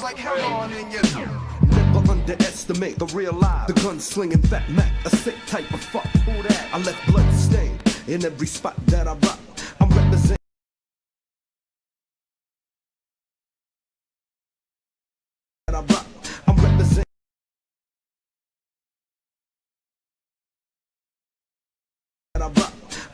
like hell on in your Never underestimate the real life. The gun-slinging fat Mac, a sick type of fuck. Who that? I left blood stain in every spot that I rock. I'm representing. I'm representing.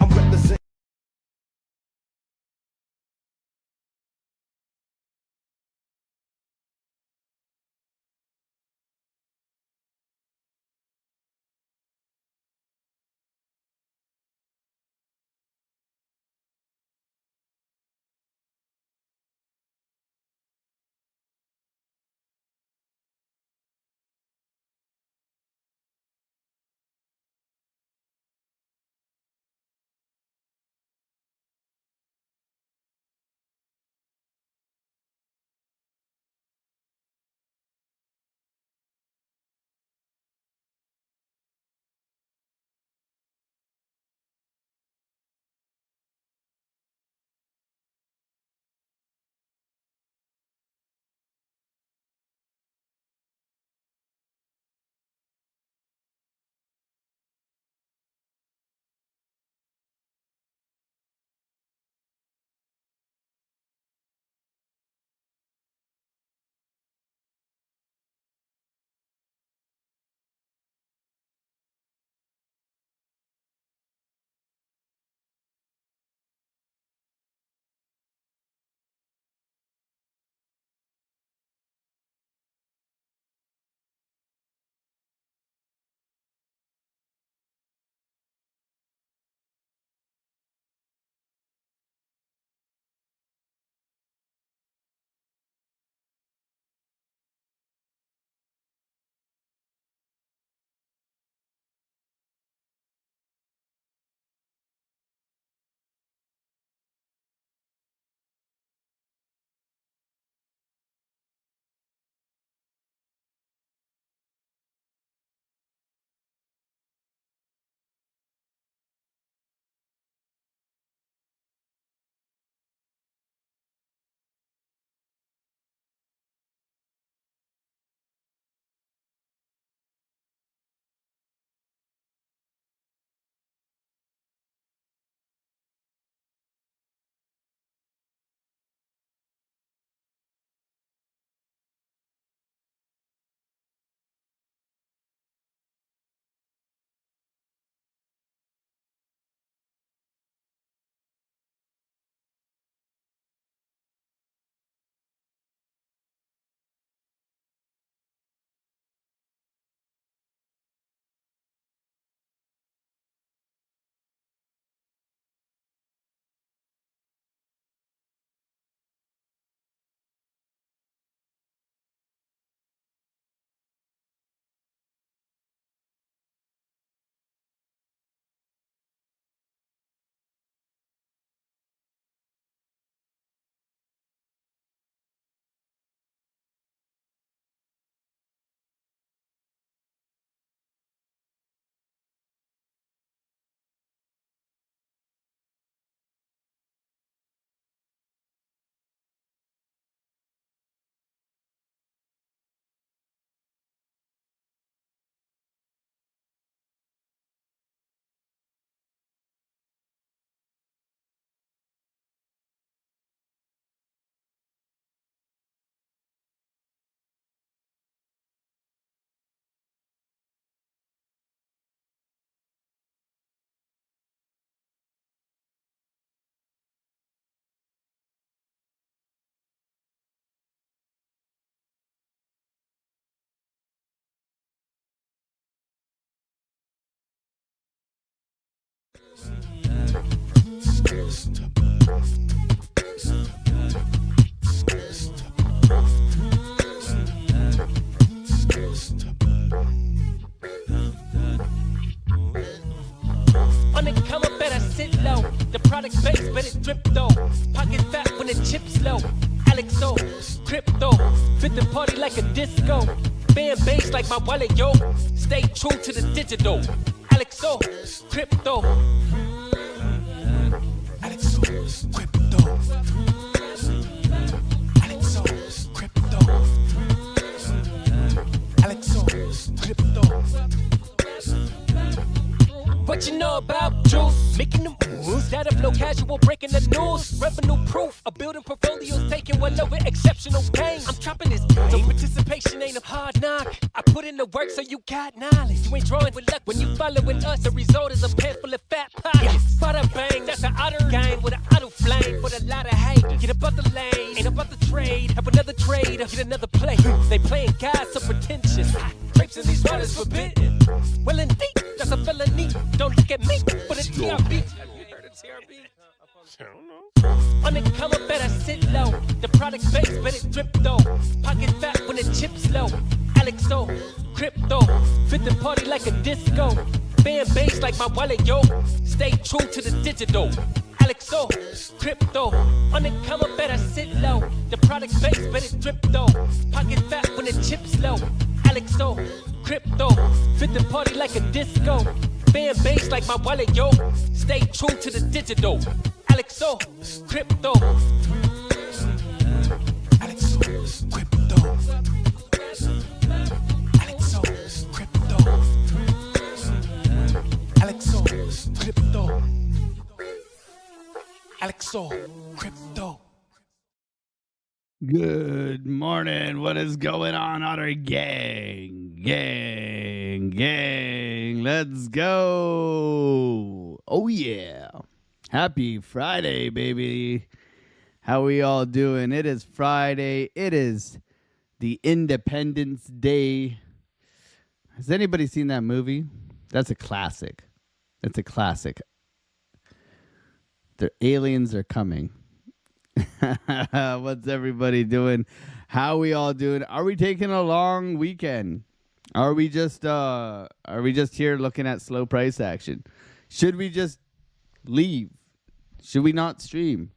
I'm representing. On the come up, better sit low. The product base, better drip though. Pocket fat when the chips low. AlexOCrypto, fit the party like a disco. Band bass like my wallet, yo. Stay true to the digital. AlexOCrypto. AlexOCrypto. AlexOCrypto. What you know about juice? Making the moves, that of no casual, breaking the news. Revenue proof, a building portfolios taking well over exceptional gain. I'm trapping this game, so participation ain't a hard knock. I put in the work so you got knowledge. You ain't drawing with luck when you following us. The result is a pair full of fat pockets. Bada bang, that's an otter gang with an auto flame. With a lot of hate, get about the lane, ain't about the trade. Have another trade, get another play. They playing God so pretentious. Rapes in these waters forbidden. Well indeed, that's a felony. Don't look at me for the TRB. Have you heard of TRB? I don't know. On the come up, better sit low. The product base, but it drip though. Pocket fat when the chips low. AlexOCrypto, fit the party like a disco. Fan base like my wallet, yo. Stay true to the digital. AlexOCrypto, on the come up, better sit low. The product base, but it drip though. Pocket fat when the chips low. AlexOCrypto, fit the party like a disco. Fan base like my wallet, yo. Stay true to the digital. AlexOCrypto. AlexOCrypto. AlexOCrypto. AlexOCrypto. AlexOCrypto. Good morning. What is going on, Otter Gang? Gang. Let's go. Oh, yeah. Happy Friday, baby. How we all doing? It is Friday. It is the Independence Day. Has anybody seen that movie? That's a classic. It's a classic. The aliens are coming. What's everybody doing? How we all doing? Are we taking a long weekend? Are we just here looking at slow price action? Should we just leave? Should we not stream?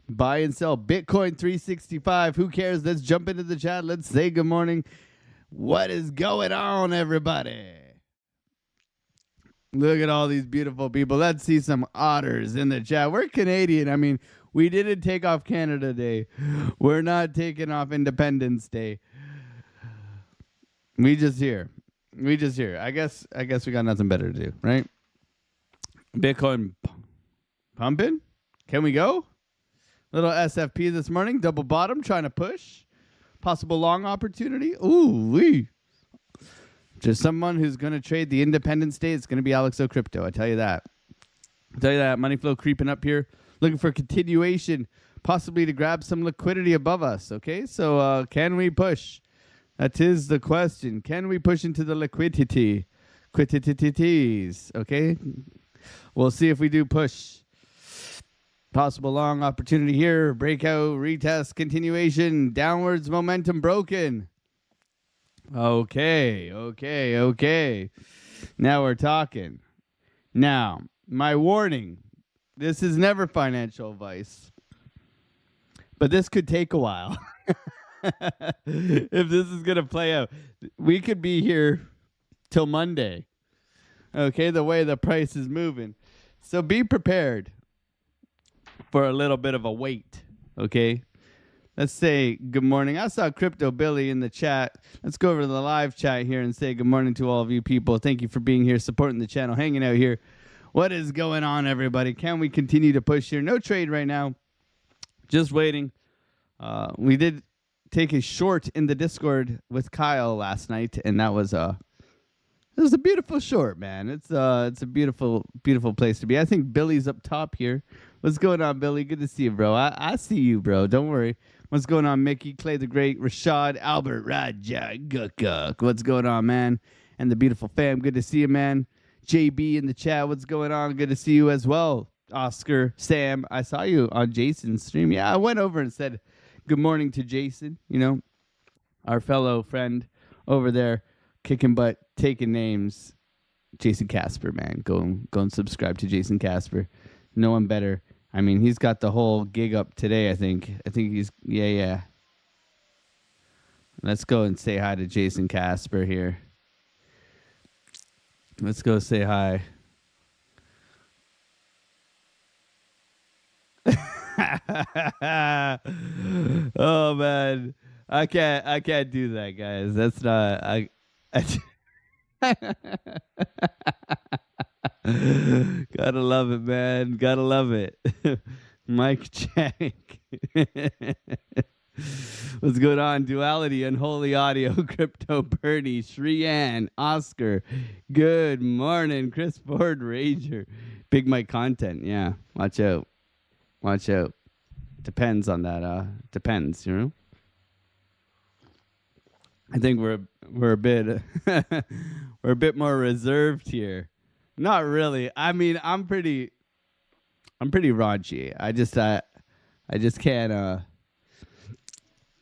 Buy and sell Bitcoin 365. Who cares? Let's jump into the chat. Let's say good morning. What is going on, everybody? Look at all these beautiful people. Let's see some otters in the chat. We're Canadian. I mean, we didn't take off Canada Day. We're not taking off Independence Day. We just here. I guess we got nothing better to do, right? Bitcoin pumping? Can we go? Little SFP this morning. Double bottom trying to push. Possible long opportunity. Ooh, wee. There's someone who's going to trade the Independence Day. It's going to be AlexOCrypto. I tell you that. Money flow creeping up here. Looking for continuation, possibly to grab some liquidity above us. Okay, so can we push? That is the question. Can we push into the liquidity? Liquidities. Okay, we'll see if we do push. Possible long opportunity here. Breakout, retest, continuation, downwards momentum broken. Okay. Now we're talking. Now, my warning. This is never financial advice, but this could take a while. If this is going to play out, we could be here till Monday. Okay, the way the price is moving. So be prepared for a little bit of a wait. Okay, let's say good morning. I saw Crypto Billy in the chat. Let's go over to the live chat here and say good morning to all of you people. Thank you for being here, supporting the channel, hanging out here. What is going on, everybody? Can we continue to push here? No trade right now. Just waiting. We did take a short in the Discord with Kyle last night, and it was a beautiful short, man. It's a beautiful place to be. I think Billy's up top here. What's going on, Billy? Good to see you, bro. I see you, bro. Don't worry. What's going on, Mickey, Clay the Great, Rashad, Albert, Raja, Gukuk. What's going on, man? And the beautiful fam. Good to see you, man. JB in the chat, what's going on? Good to see you as well. Oscar, Sam, I saw you on Jason's stream. Yeah, I went over and said good morning to Jason, our fellow friend over there, kicking butt, taking names. Jason Casper, man. Go and subscribe to Jason Casper. No one better. I mean, he's got the whole gig up today, I think. He's, yeah. Let's go and say hi to Jason Casper here. Let's go say hi. Oh man, I can't do that, guys. That's not. Gotta love it, man. Gotta love it. Mike check. What's going on? Duality, Unholy Audio, Crypto, Bernie, Shrian, Oscar. Good morning, Chris Ford, Rager. Big Mike content. Yeah, watch out. Watch out. Depends on that. Depends, you know. I think we're a bit we're a bit more reserved here. Not really. I mean, I'm pretty raunchy. I just can't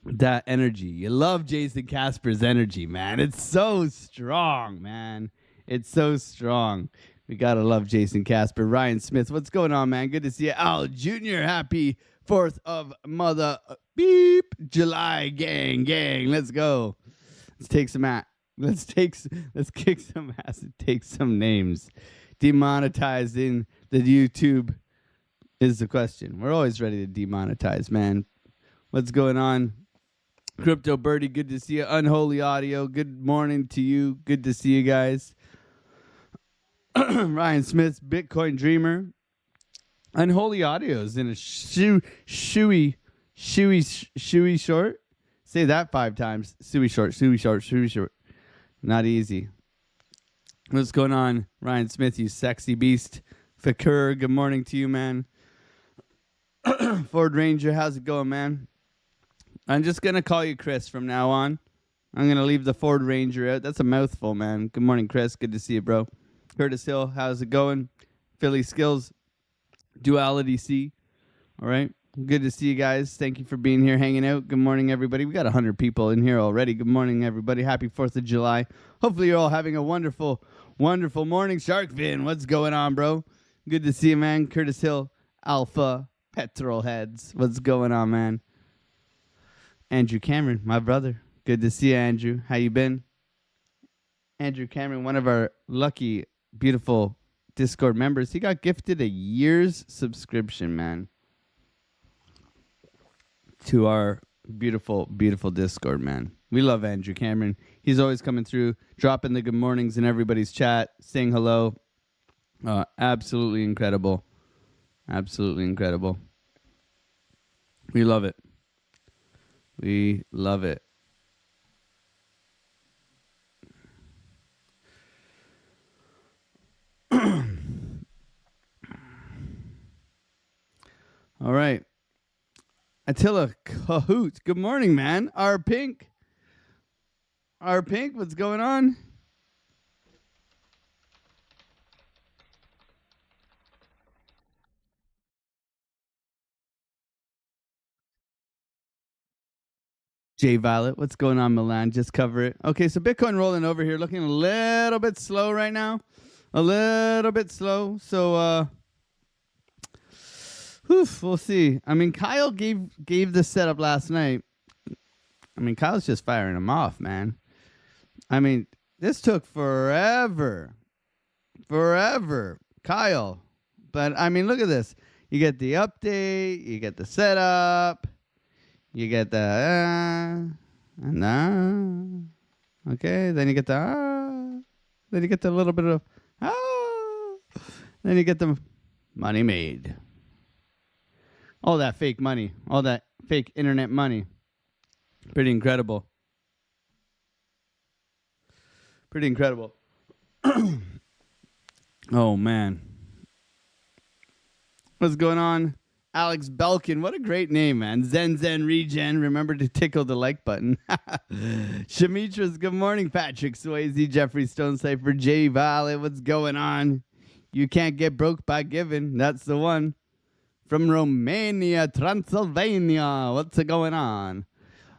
that energy. You love Jason Casper's energy, man. It's so strong, man. It's so strong. We gotta love Jason Casper. Ryan Smith, what's going on, man? Good to see you. Al Jr., happy 4th of Mother Beep July, gang. Let's go. Let's take some let's kick some ass and take some names. Demonetized in the YouTube is the question. We're always ready to demonetize, man. What's going on? Crypto Birdie, good to see you. Unholy Audio, good morning to you. Good to see you guys. Ryan Smith, Bitcoin Dreamer. Unholy Audio is in a shoey short. Say that 5 times. Suey short. Not easy. What's going on, Ryan Smith, you sexy beast? Fakur, good morning to you, man. Ford Ranger, how's it going, man? I'm just going to call you Chris from now on. I'm going to leave the Ford Ranger out. That's a mouthful, man. Good morning, Chris. Good to see you, bro. Curtis Hill, how's it going? Philly Skills, Duality C. All right. Good to see you guys. Thank you for being here, hanging out. Good morning, everybody. We got 100 people in here already. Good morning, everybody. Happy 4th of July. Hopefully you're all having a wonderful morning. Sharkfin, what's going on, bro? Good to see you, man. Curtis Hill, Alpha, Petrol Heads. What's going on, man? Andrew Cameron, my brother. Good to see you, Andrew. How you been? Andrew Cameron, one of our lucky, beautiful Discord members. He got gifted a year's subscription, man, to our beautiful, beautiful Discord, man. We love Andrew Cameron. He's always coming through, dropping the good mornings in everybody's chat, saying hello. Absolutely incredible. Absolutely incredible. We love it. We love it. All right. Attila Cahoot. Good morning, man. Our Pink, what's going on? Jay Violet, what's going on, Milan? Just cover it. Okay, so Bitcoin rolling over here, looking a little bit slow right now. A little bit slow. So, we'll see. I mean, Kyle gave the setup last night. I mean, Kyle's just firing him off, man. I mean, this took forever. Kyle. But, I mean, look at this. You get the update. You get the setup. You get the okay, then you get the then you get the little bit of then you get the money made. All that fake money, all that fake internet money. Pretty incredible. Pretty incredible. Oh man. What's going on? Alex Belkin, what a great name, man. Zen Regen, remember to tickle the like button. Shamitra's, good morning. Patrick Swayze, Jeffrey Stone Cypher, Jay Violet, what's going on? You can't get broke by giving. That's the one. From Romania, Transylvania, what's going on?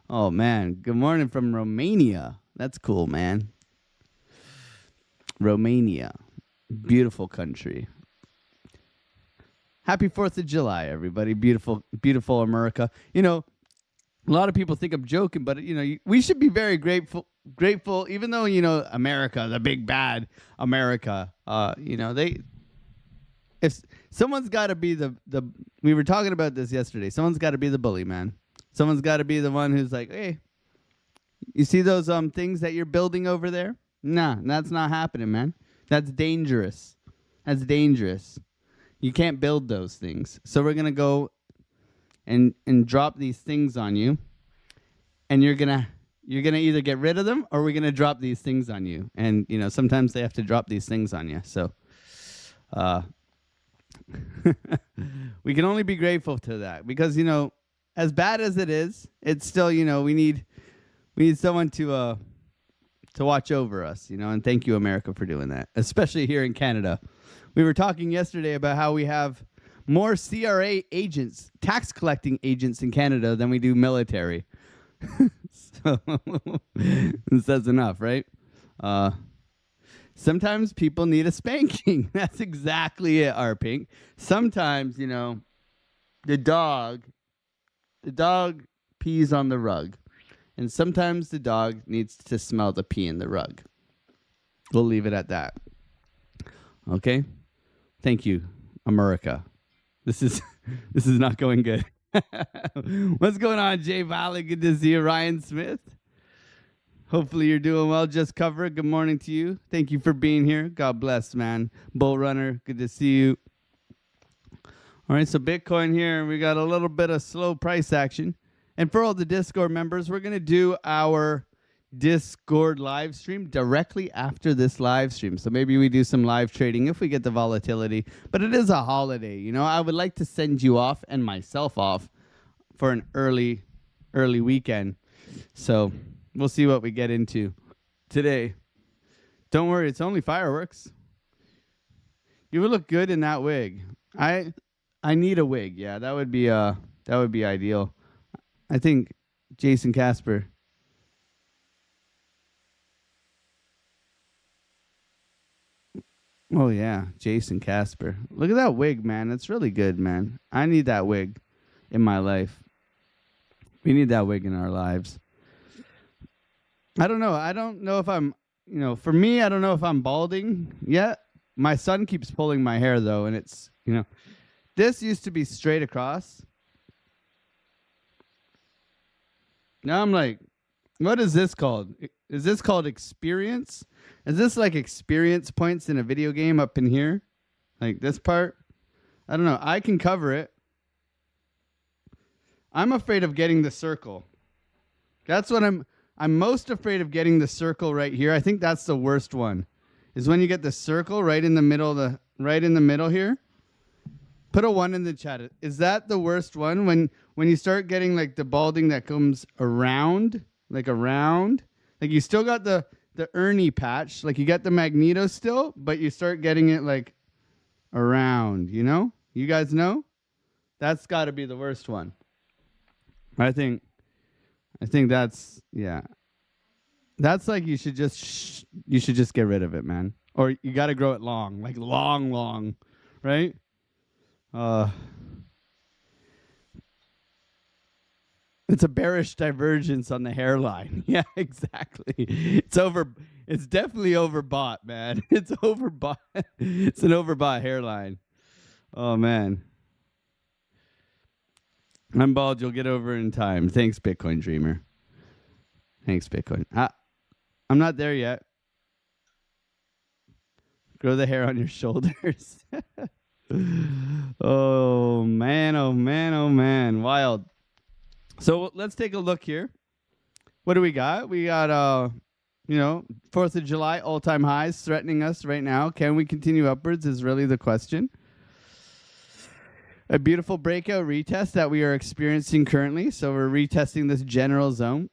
Oh, man, good morning from Romania. That's cool, man. Romania, beautiful country. Happy 4th of July, everybody. Beautiful, beautiful America. You know, a lot of people think I'm joking, but, you know, we should be very grateful, even though, you know, America, the big bad America, you know, if someone's got to be we were talking about this yesterday. Someone's got to be the bully, man. Someone's got to be the one who's like, hey, you see those things that you're building over there? Nah, that's not happening, man. That's dangerous. That's dangerous. You can't build those things. So we're going to go and drop these things on you. And you're going to either get rid of them or we're going to drop these things on you. And, you know, sometimes they have to drop these things on you. So we can only be grateful to that because, you know, as bad as it is, it's still, you know, we need someone to watch over us, you know, and thank you, America, for doing that, especially here in Canada. We were talking yesterday about how we have more CRA agents, tax collecting agents in Canada than we do military. So it says enough, right? Sometimes people need a spanking. That's exactly it, R-Pink. Sometimes, you know, the dog pees on the rug. And sometimes the dog needs to smell the pee in the rug. We'll leave it at that. Okay? Thank you, America. This is not going good. What's going on, Jay Valley? Good to see you, Ryan Smith. Hopefully you're doing well. Just Cover, good morning to you. Thank you for being here. God bless, man. Bull Runner, good to see you. All right, so Bitcoin here. We got a little bit of slow price action. And for all the Discord members, we're going to do our Discord live stream directly after this live stream. So maybe we do some live trading if we get the volatility. But it is a holiday. You know, I would like to send you off and myself off for an early weekend. So we'll see what we get into today. Don't worry, it's only fireworks. You would look good in that wig. I need a wig. Yeah, that would be ideal. I think Jason Casper. Oh yeah, Jason Casper. Look at that wig, man. It's really good, man. I need that wig in my life. We need that wig in our lives. I don't know. I don't know if I'm, you know, for me, I don't know if I'm balding yet. My son keeps pulling my hair though, and it's, you know, this used to be straight across. Now I'm like, what is this called? Is this called experience? Is this like experience points in a video game up in here? Like this part? I don't know. I can cover it. I'm afraid of getting the circle. That's what I'm most afraid of, getting the circle right here. I think that's the worst one. Is when you get the circle right in the middle here. Put a 1 in the chat. Is that the worst one? When you start getting like the balding that comes around, like you still got the Ernie patch, like you got the Magneto still, but you start getting it like around, you know? You guys know? That's got to be the worst one. I think that's, yeah. That's like you should just get rid of it, man. Or you got to grow it long, like long, right? It's a bearish divergence on the hairline. Yeah, exactly. It's definitely overbought, man. It's overbought. It's an overbought hairline. Oh man. I'm bald, you'll get over in time. Thanks, Bitcoin Dreamer. Thanks, Bitcoin. I'm not there yet. Grow the hair on your shoulders. Oh man. Wild. So let's take a look here. What do we got? We got 4th of July all-time highs threatening us right now. Can we continue upwards is really the question. A beautiful breakout retest that we are experiencing currently. So we're retesting this general zone.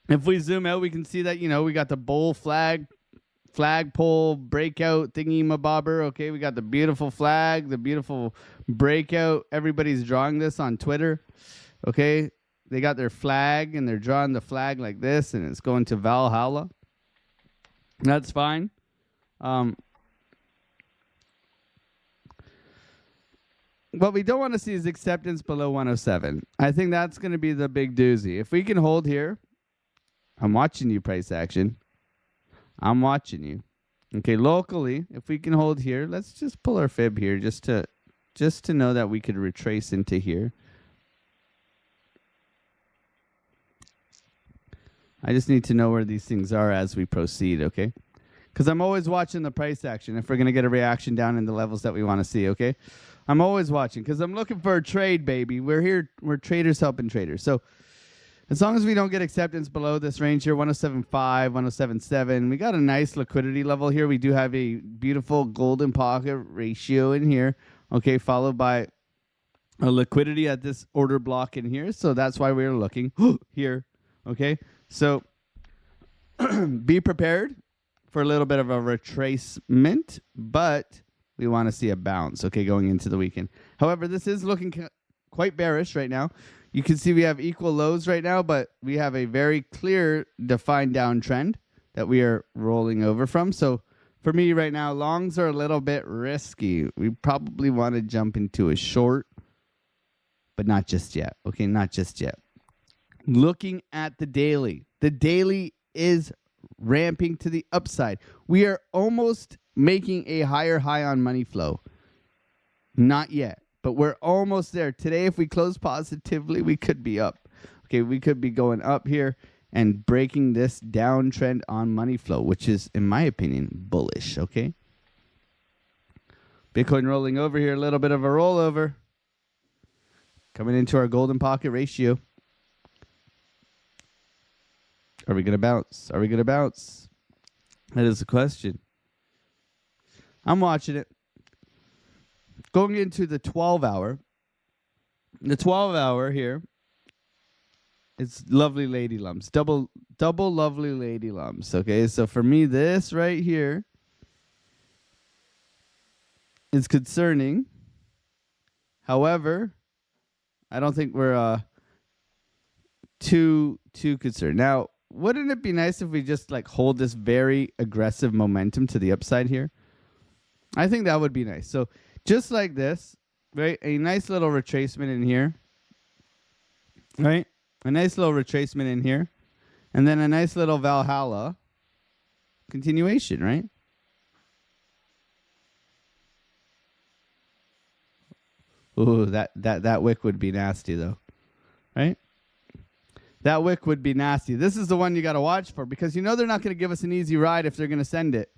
If we zoom out, we can see that, we got the bull flagpole breakout thingy mabobber. Okay, we got the beautiful flag, the beautiful breakout. Everybody's drawing this on Twitter. Okay, they got their flag and they're drawing the flag like this, and it's going to Valhalla. That's fine. What we don't want to see is acceptance below 107. I think that's going to be the big doozy. If we can hold here, I'm watching you, price action. I'm watching you. Okay, locally, if we can hold here, let's just pull our fib here just to know that we could retrace into here. I just need to know where these things are as we proceed, okay? Because I'm always watching the price action if we're going to get a reaction down in the levels that we want to see, okay? I'm always watching because I'm looking for a trade, baby. We're here. We're traders helping traders. So as long as we don't get acceptance below this range here, 107.5, 107.7, we got a nice liquidity level here. We do have a beautiful golden pocket ratio in here, okay, followed by a liquidity at this order block in here. So that's why we're looking here, okay? So be prepared for a little bit of a retracement, but we want to see a bounce, okay, going into the weekend. However, this is looking quite bearish right now. You can see we have equal lows right now, but we have a very clear defined downtrend that we are rolling over from. So for me right now, longs are a little bit risky. We probably want to jump into a short, but not just yet, okay, not just yet. Looking at the daily is ramping to the upside. We are almost making a higher high on money flow. Not yet, but we're almost there. Today, if we close positively, we could be up. Okay, we could be going up here and breaking this downtrend on money flow, which is, in my opinion, bullish, okay? Bitcoin rolling over here, a little bit of a rollover. Coming into our golden pocket ratio. Are we going to bounce? Are we going to bounce? That is the question. I'm watching it. Going into the 12-hour. The 12-hour here. It's lovely lady lumps. Double lovely lady lumps. Okay, so for me, this right here is concerning. However, I don't think we're too concerned. Now, wouldn't it be nice if we just like hold this very aggressive momentum to the upside here? I think that would be nice. So just like this, right? A nice little retracement in here, right? A nice little retracement in here. And then a nice little Valhalla continuation, right? Ooh, that wick would be nasty though, right? That wick would be nasty. This is the one you got to watch for because you know they're not going to give us an easy ride if they're going to send it.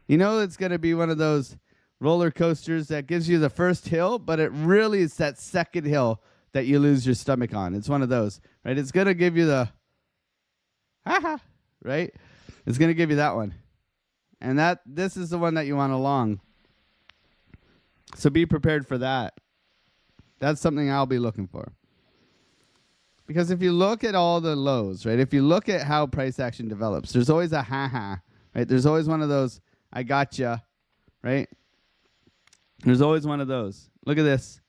You know it's going to be one of those roller coasters that gives you the first hill, but it really is that second hill that you lose your stomach on. It's one of those, right? It's going to give you the ha-ha, right? It's going to give you that one. And this is the one that you want along. So be prepared for that. That's something I'll be looking for. Because if you look at all the lows, right? If you look at how price action develops, there's always a ha-ha, right? There's always one of those, I gotcha, right? There's always one of those. Look at this.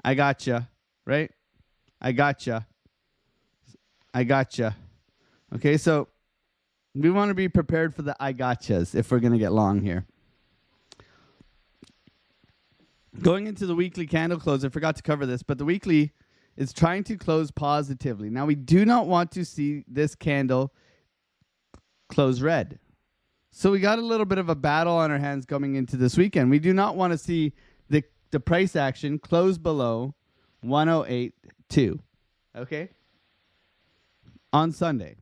I gotcha, right? I gotcha. I gotcha. Okay, so we want to be prepared for the I gotchas if we're going to get long here. Going into the weekly candle close, I forgot to cover this, but the weekly is trying to close positively. Now, we do not want to see this candle close red. So we got a little bit of a battle on our hands coming into this weekend. We do not want to see the price action close below 108.2. Okay? On Sunday.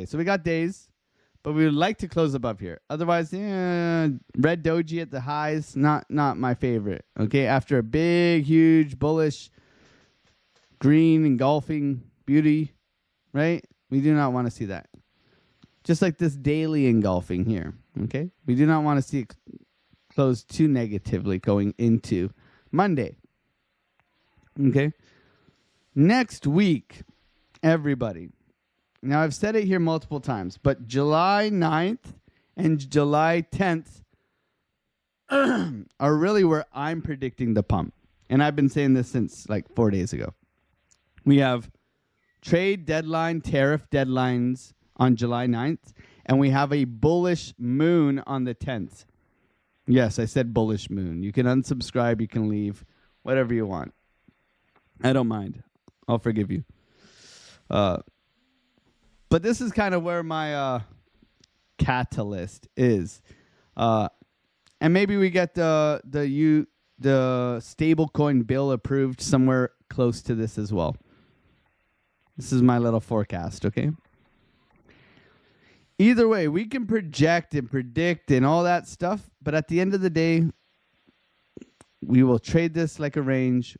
So we got days, but we would like to close above here. Otherwise, red doji at the highs, not my favorite. Okay? After a big, huge, bullish green engulfing beauty, right? We do not want to see that. Just like this daily engulfing here, okay? We do not want to see it close too negatively going into Monday, okay? Next week, everybody. Now, I've said it here multiple times, but July 9th and July 10th are really where I'm predicting the pump. And I've been saying this since like 4 days ago. We have trade deadline, tariff deadlines on July 9th, and we have a bullish moon on the 10th. Yes, I said bullish moon. You can unsubscribe, you can leave, whatever you want. I don't mind. I'll forgive you. But this is kind of where my catalyst is. And maybe we get the stablecoin bill approved somewhere close to this as well. This is my little forecast, okay? Either way, we can project and predict and all that stuff, but at the end of the day, we will trade this like a range.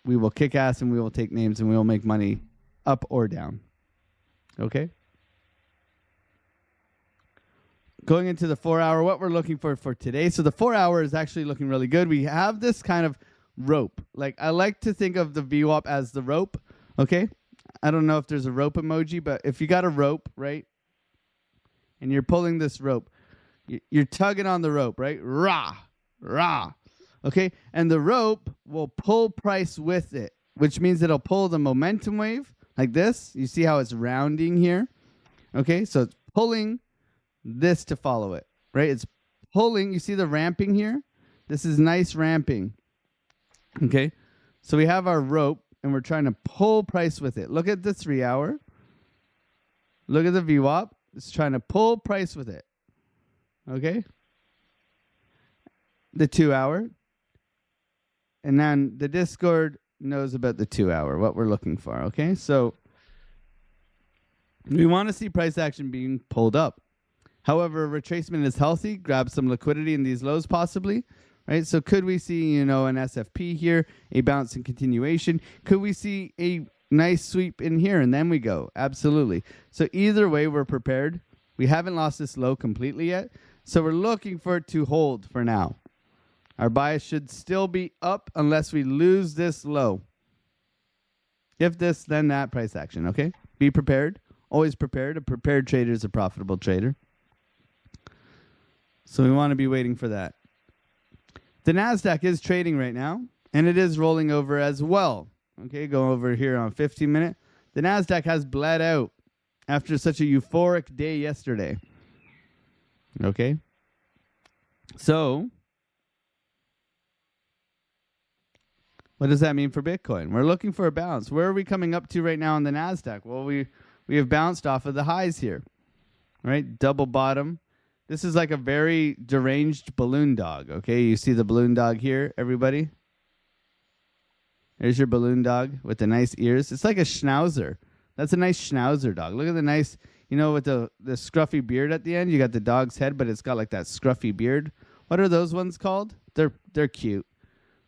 We will kick ass and we will take names and we will make money up or down. Okay? Going into the 4 hour, what we're looking for today. So the 4 hour is actually looking really good. We have this kind of rope. Like, I like to think of the VWAP as the rope. Okay? I don't know if there's a rope emoji, but if you got a rope, right? And you're pulling this rope, you're tugging on the rope, right? Rah, rah. Okay? And the rope will pull price with it, which means it'll pull the momentum wave like this. You see how it's rounding here? Okay? So it's pulling this to follow it, right? It's pulling. You see the ramping here? This is nice ramping. Okay? So we have our rope, and we're trying to pull price with it. Look at the 3 hour. Look at the VWAP. It's trying to pull price with it. Okay? The 2 hour. And then the Discord knows about the 2 hour, what we're looking for. Okay? So we want to see price action being pulled up. However, retracement is healthy. Grab some liquidity in these lows possibly. Right? So could we see, an SFP here, a bounce and continuation? Could we see a nice sweep in here and then we go? Absolutely. So either way, we're prepared. We haven't lost this low completely yet. So we're looking for it to hold for now. Our bias should still be up unless we lose this low. If this, then that, price action. Okay? Be prepared. Always prepared. A prepared trader is a profitable trader. So we want to be waiting for that. The NASDAQ is trading right now, and it is rolling over as well. Okay, go over here on 15-minute. The NASDAQ has bled out after such a euphoric day yesterday. Okay. So, what does that mean for Bitcoin? We're looking for a bounce. Where are we coming up to right now on the NASDAQ? Well, we have bounced off of the highs here. Right? Double bottom. This is like a very deranged balloon dog. Okay, you see the balloon dog here, everybody? There's your balloon dog with the nice ears. It's like a schnauzer. That's a nice schnauzer dog. Look at the nice, with the scruffy beard at the end. You got the dog's head, but it's got like that scruffy beard. What are those ones called? They're cute.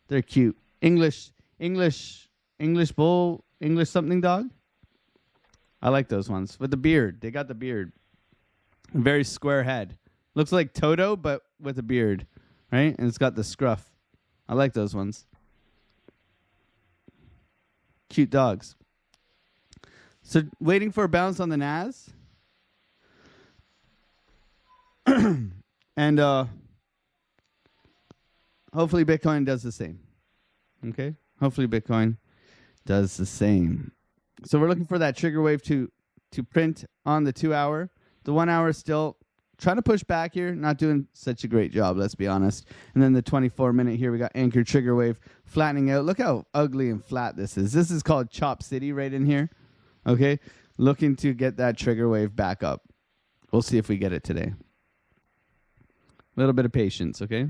They're cute. English bull, English something dog. I like those ones with the beard. They got the beard. Very square head. Looks like Toto, but with a beard, right? And it's got the scruff. I like those ones. Cute dogs. So waiting for a bounce on the NAS. And hopefully Bitcoin does the same. Okay? Hopefully Bitcoin does the same. So we're looking for that trigger wave to print on the 2 hour. The 1 hour is still trying to push back here. Not doing such a great job, let's be honest. And then the 24-minute here, we got anchor trigger wave flattening out. Look how ugly and flat this is. This is called Chop City right in here. Okay? Looking to get that trigger wave back up. We'll see if we get it today. A little bit of patience, okay?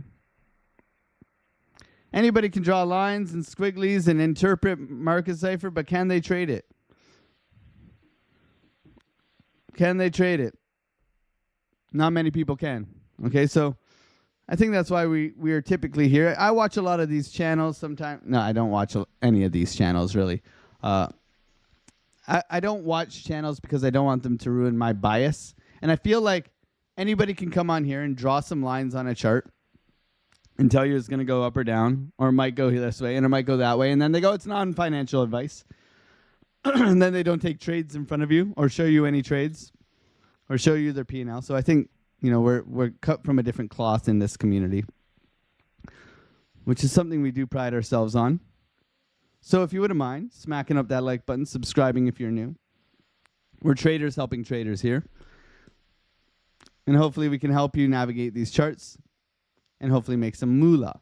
Anybody can draw lines and squigglies and interpret market cipher, but can they trade it? Can they trade it? Not many people can. Okay, so I think that's why we are typically here. I watch a lot of these channels sometimes. No, I don't watch any of these channels, really. I don't watch channels because I don't want them to ruin my bias. And I feel like anybody can come on here and draw some lines on a chart and tell you it's going to go up or down, or it might go this way, and it might go that way. And then they go, it's non-financial advice. And then they don't take trades in front of you or show you any trades or show you their P&L. So I think, we're cut from a different cloth in this community, which is something we do pride ourselves on. So if you wouldn't mind smacking up that like button, subscribing if you're new. We're traders helping traders here. And hopefully we can help you navigate these charts and hopefully make some moolah.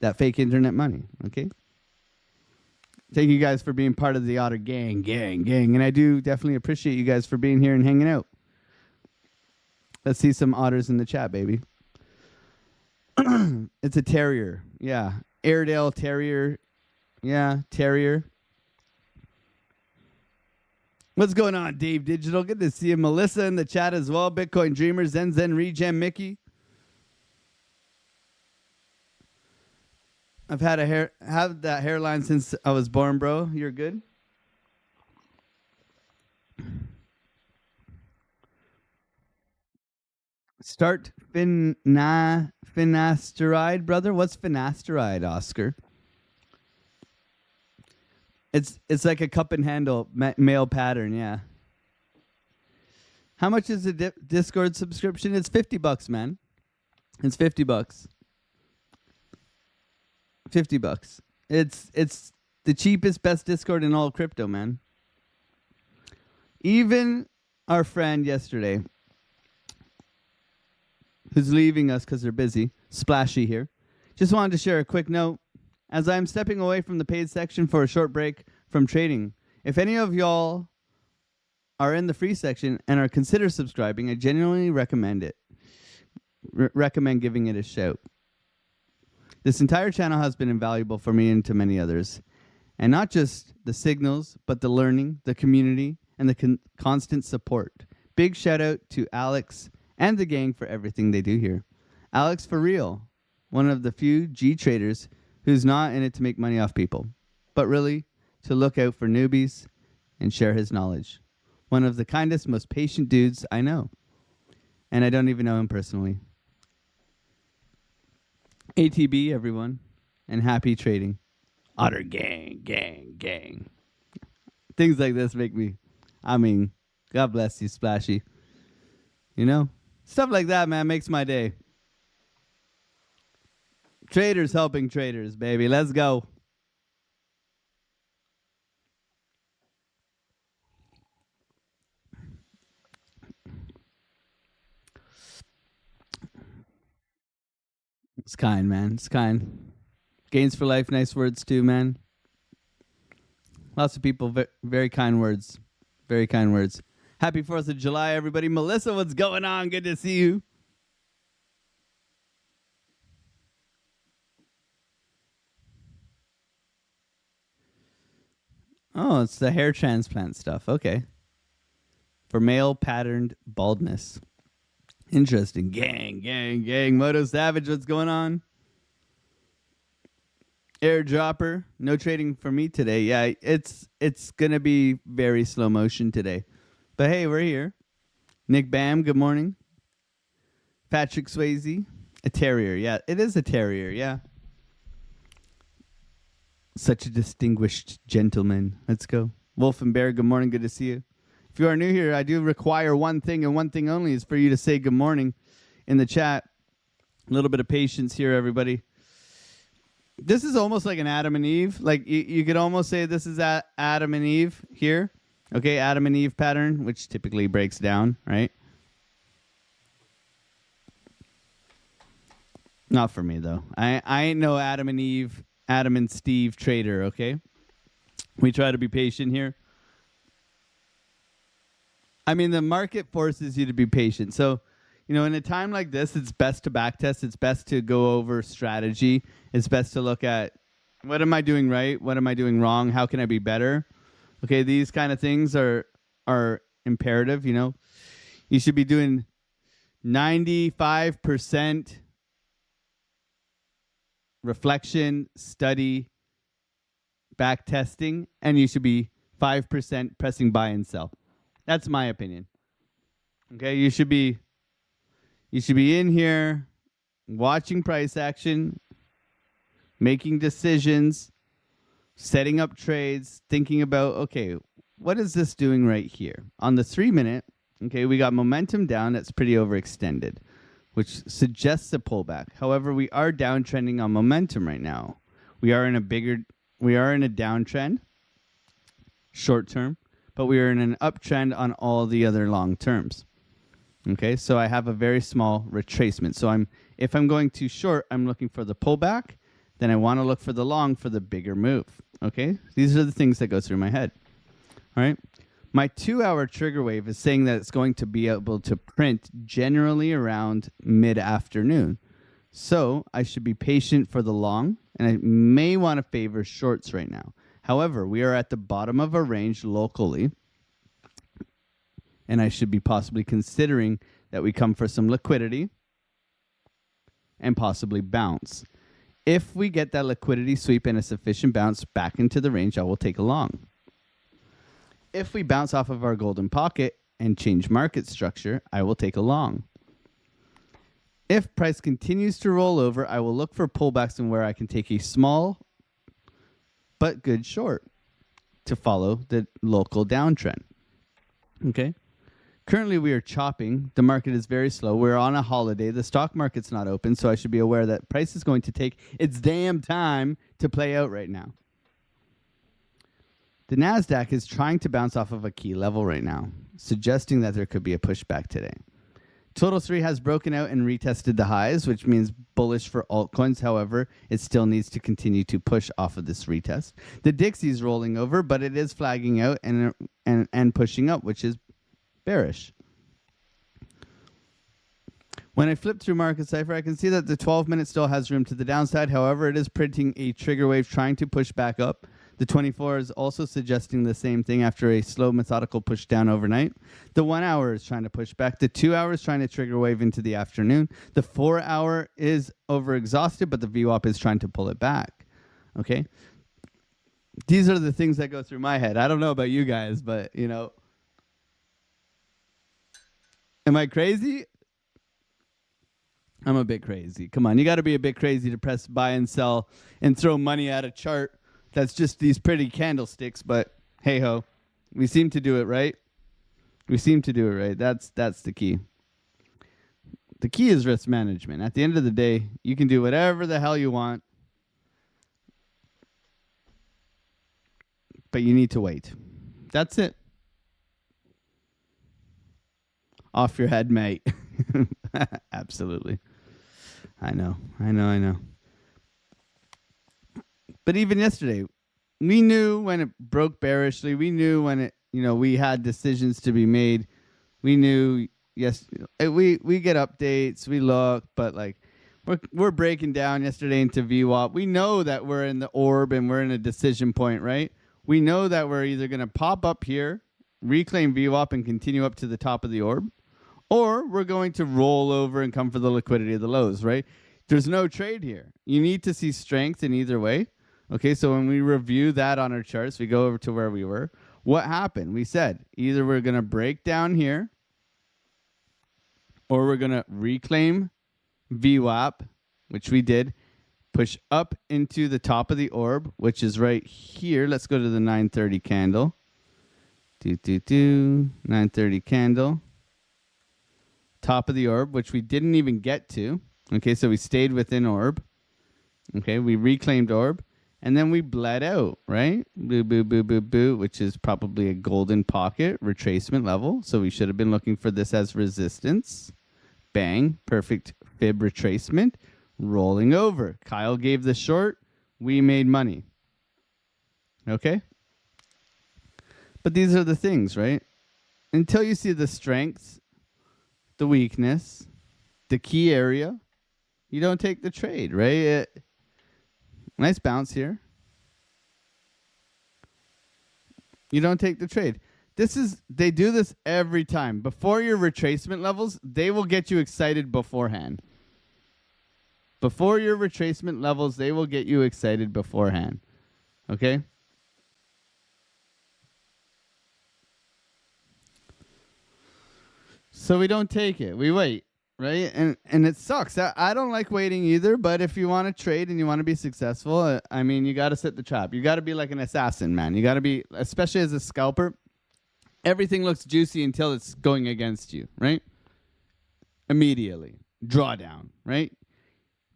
That fake internet money, okay? Thank you guys for being part of the Otter gang. And I do definitely appreciate you guys for being here and hanging out. Let's see some otters in the chat, baby. It's a terrier. Yeah. Airedale terrier. Yeah, terrier. What's going on, Dave Digital? Good to see you. Melissa in the chat as well. Bitcoin Dreamer, Zen Regen, Mickey. I've had that hairline since I was born, bro. You're good? Start finasteride, brother. What's finasteride, Oscar? It's like a cup and handle male pattern, yeah. How much is a Discord subscription? It's $50, man. It's $50. $50. It's the cheapest, best Discord in all crypto, man. Even our friend yesterday, who's leaving us because they're busy, Splashy here, just wanted to share a quick note. As I'm stepping away from the paid section for a short break from trading, if any of y'all are in the free section and are consider subscribing, I genuinely recommend it. Recommend giving it a shout. This entire channel has been invaluable for me and to many others. And not just the signals, but the learning, the community, and the constant support. Big shout out to Alex and the gang for everything they do here. Alex, for real, one of the few G traders who's not in it to make money off people, but really to look out for newbies and share his knowledge. One of the kindest, most patient dudes I know. And I don't even know him personally. ATB, everyone, and happy trading. Otter gang, gang, gang. Things like this make me, God bless you, Splashy. You know, stuff like that, man, makes my day. Traders helping traders, baby. Let's go. It's kind, man. It's kind. Gains for life, nice words too, man. Lots of people, very kind words. Very kind words. Happy 4th of July, everybody. Melissa, what's going on? Good to see you. Oh, it's the hair transplant stuff. Okay. For male patterned baldness. Interesting. Gang, gang, gang. Moto Savage, what's going on? Airdropper. No trading for me today. Yeah, it's going to be very slow motion today. But hey, we're here. Nick Bam, good morning. Patrick Swayze. A terrier. Yeah, it is a terrier. Yeah. Such a distinguished gentleman. Let's go. Wolf and Bear, good morning. Good to see you. If you are new here, I do require one thing and one thing only is for you to say good morning in the chat. A little bit of patience here, everybody. This is almost like an Adam and Eve. Like you could almost say this is Adam and Eve here. Okay, Adam and Eve pattern, which typically breaks down, right? Not for me, though. I ain't no Adam and Eve, Adam and Steve trader, okay? We try to be patient here. I mean, the market forces you to be patient. So, you know, in a time like this, it's best to backtest. It's best to go over strategy. It's best to look at what am I doing right? What am I doing wrong? How can I be better? Okay, these kind of things are imperative, you know. You should be doing 95% reflection, study, back testing, and you should be 5% pressing buy and sell. That's my opinion. Okay, you should be in here watching price action, making decisions, setting up trades, thinking about, okay, what is this doing right here? On the 3-minute, okay, we got momentum down that's pretty overextended, which suggests a pullback. However, we are downtrending on momentum right now. We are in a downtrend, short term, but we are in an uptrend on all the other long terms. Okay, so I have a very small retracement. So if I'm going too short, I'm looking for the pullback. Then I want to look for the long for the bigger move. Okay, these are the things that go through my head. All right, my 2-hour trigger wave is saying that it's going to be able to print generally around mid-afternoon. So I should be patient for the long, and I may want to favor shorts right now. However, we are at the bottom of a range locally, and I should be possibly considering that we come for some liquidity and possibly bounce. If we get that liquidity sweep and a sufficient bounce back into the range, I will take a long. If we bounce off of our golden pocket and change market structure, I will take a long. If price continues to roll over, I will look for pullbacks and where I can take a small but good short to follow the local downtrend. Okay? Currently, we are chopping. The market is very slow. We're on a holiday. The stock market's not open, so I should be aware that price is going to take its damn time to play out right now. The NASDAQ is trying to bounce off of a key level right now, suggesting that there could be a pushback today. Total 3 has broken out and retested the highs, which means bullish for altcoins. However, it still needs to continue to push off of this retest. The Dixie's rolling over, but it is flagging out and pushing up, which is bearish. When I flip through Market Cipher, I can see that the 12-minute still has room to the downside. However, it is printing a trigger wave trying to push back up. The 24 is also suggesting the same thing after a slow methodical push down overnight. The 1 hour is trying to push back. The 2 hour is trying to trigger wave into the afternoon. The 4 hour is overexhausted, but the VWAP is trying to pull it back. Okay? These are the things that go through my head. I don't know about you guys, but, you know. Am I crazy? I'm a bit crazy. Come on, you got to be a bit crazy to press buy and sell and throw money at a chart that's just these pretty candlesticks, but hey ho, we seem to do it right. We seem to do it right. That's the key. The key is risk management. At the end of the day, you can do whatever the hell you want, but you need to wait. That's it. Off your head, mate. Absolutely. I know. But even yesterday, we knew when it broke bearishly. We knew when it, we had decisions to be made. We knew, yes, we get updates. We look, but like we're breaking down yesterday into VWAP. We know that we're in the orb and we're in a decision point, right? We know that we're either going to pop up here, reclaim VWAP, and continue up to the top of the orb, or we're going to roll over and come for the liquidity of the lows, right? There's no trade here. You need to see strength in either way. Okay, so when we review that on our charts, we go over to where we were. What happened? We said either we're going to break down here or we're going to reclaim VWAP, which we did, push up into the top of the orb, which is right here. Let's go to the 930 candle. 930 candle. Top of the orb, which we didn't even get to. Okay, so we stayed within orb. Okay, we reclaimed orb. And then we bled out, right? Boo, boo, boo, boo, boo, which is probably a golden pocket retracement level. So we should have been looking for this as resistance. Bang, perfect fib retracement. Rolling over. Kyle gave the short. We made money. Okay? But these are the things, right? Until you see the strengths, the weakness, the key area, you don't take the trade, right? Nice bounce here. You don't take the trade. They do this every time. Before your retracement levels, they will get you excited beforehand. Before your retracement levels, they will get you excited beforehand. Okay? So we don't take it. We wait. Right? And it sucks. I don't like waiting either, but if you want to trade and you want to be successful, I mean, you got to set the trap. You got to be like an assassin, man. You got to be, especially as a scalper, everything looks juicy until it's going against you, right? Immediately. Drawdown, right?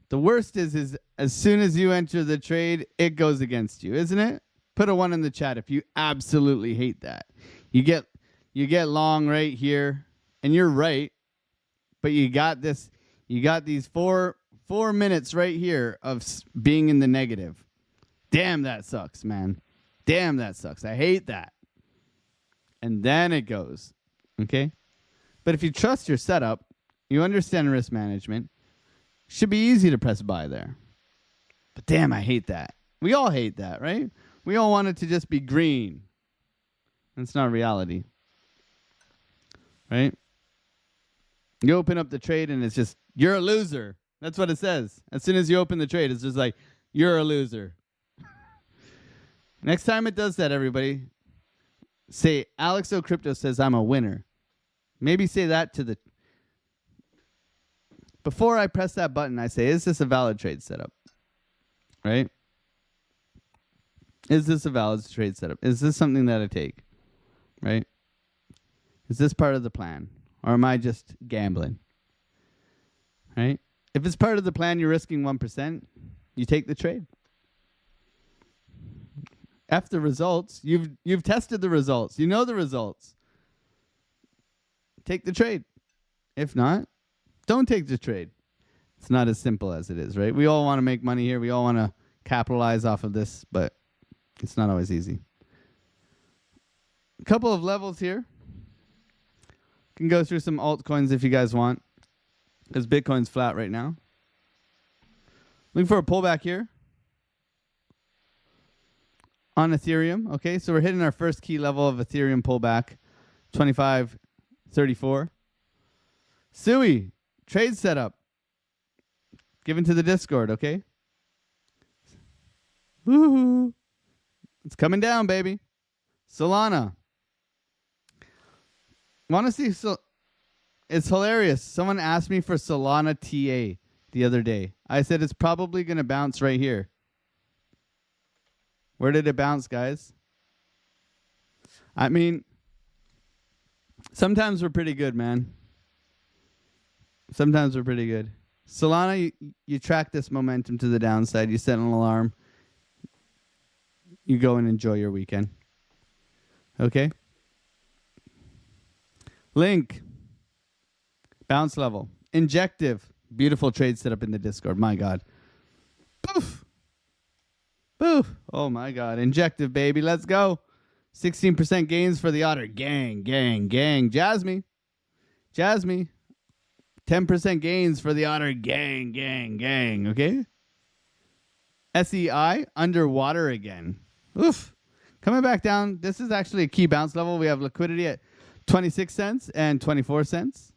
The worst is as soon as you enter the trade, it goes against you, isn't it? Put a 1 in the chat if you absolutely hate that. You get long right here, and you're right. But you got this. You got these four minutes right here of being in the negative. Damn, that sucks, man. Damn, that sucks. I hate that. And then it goes. Okay? But if you trust your setup, you understand risk management, should be easy to press buy there. But damn, I hate that. We all hate that, right? We all want it to just be green. That's not reality. right? You open up the trade and it's just, you're a loser. That's what it says. As soon as you open the trade, it's just like, you're a loser. Next time it does that, everybody, say, AlexOCrypto says I'm a winner. Maybe say that to the... Before I press that button, I say, is this a valid trade setup? Right? Is this a valid trade setup? Is this something that I take? Right? Is this part of the plan? Or am I just gambling? Right? If it's part of the plan, you're risking 1%, you take the trade. F the results. You've tested the results. You know the results. Take the trade. If not, don't take the trade. It's not as simple as it is, right? We all want to make money here. We all want to capitalize off of this, but it's not always easy. A couple of levels here. Can go through some altcoins if you guys want, because Bitcoin's flat right now. Looking for a pullback here on Ethereum. Okay, so we're hitting our first key level of Ethereum pullback, 25.34. Sui, trade setup. Given to the Discord, okay? Woohoo. It's coming down, baby. Solana. Want to see? It's hilarious. Someone asked me for Solana TA the other day. I said it's probably going to bounce right here. Where did it bounce, guys? I mean, sometimes we're pretty good, man. Sometimes we're pretty good. Solana, you track this momentum to the downside. You set an alarm. You go and enjoy your weekend. Okay? Link. Bounce level. Injective. Beautiful trade setup in the Discord. My God. Poof. Poof. Oh, my God. Injective, baby. Let's go. 16% gains for the Otter. Gang, gang, gang. Jasmine. 10% gains for the Otter. Gang, gang, gang. Okay? SEI. Underwater again. Oof. Coming back down. This is actually a key bounce level. We have liquidity at 26 cents and 24 cents.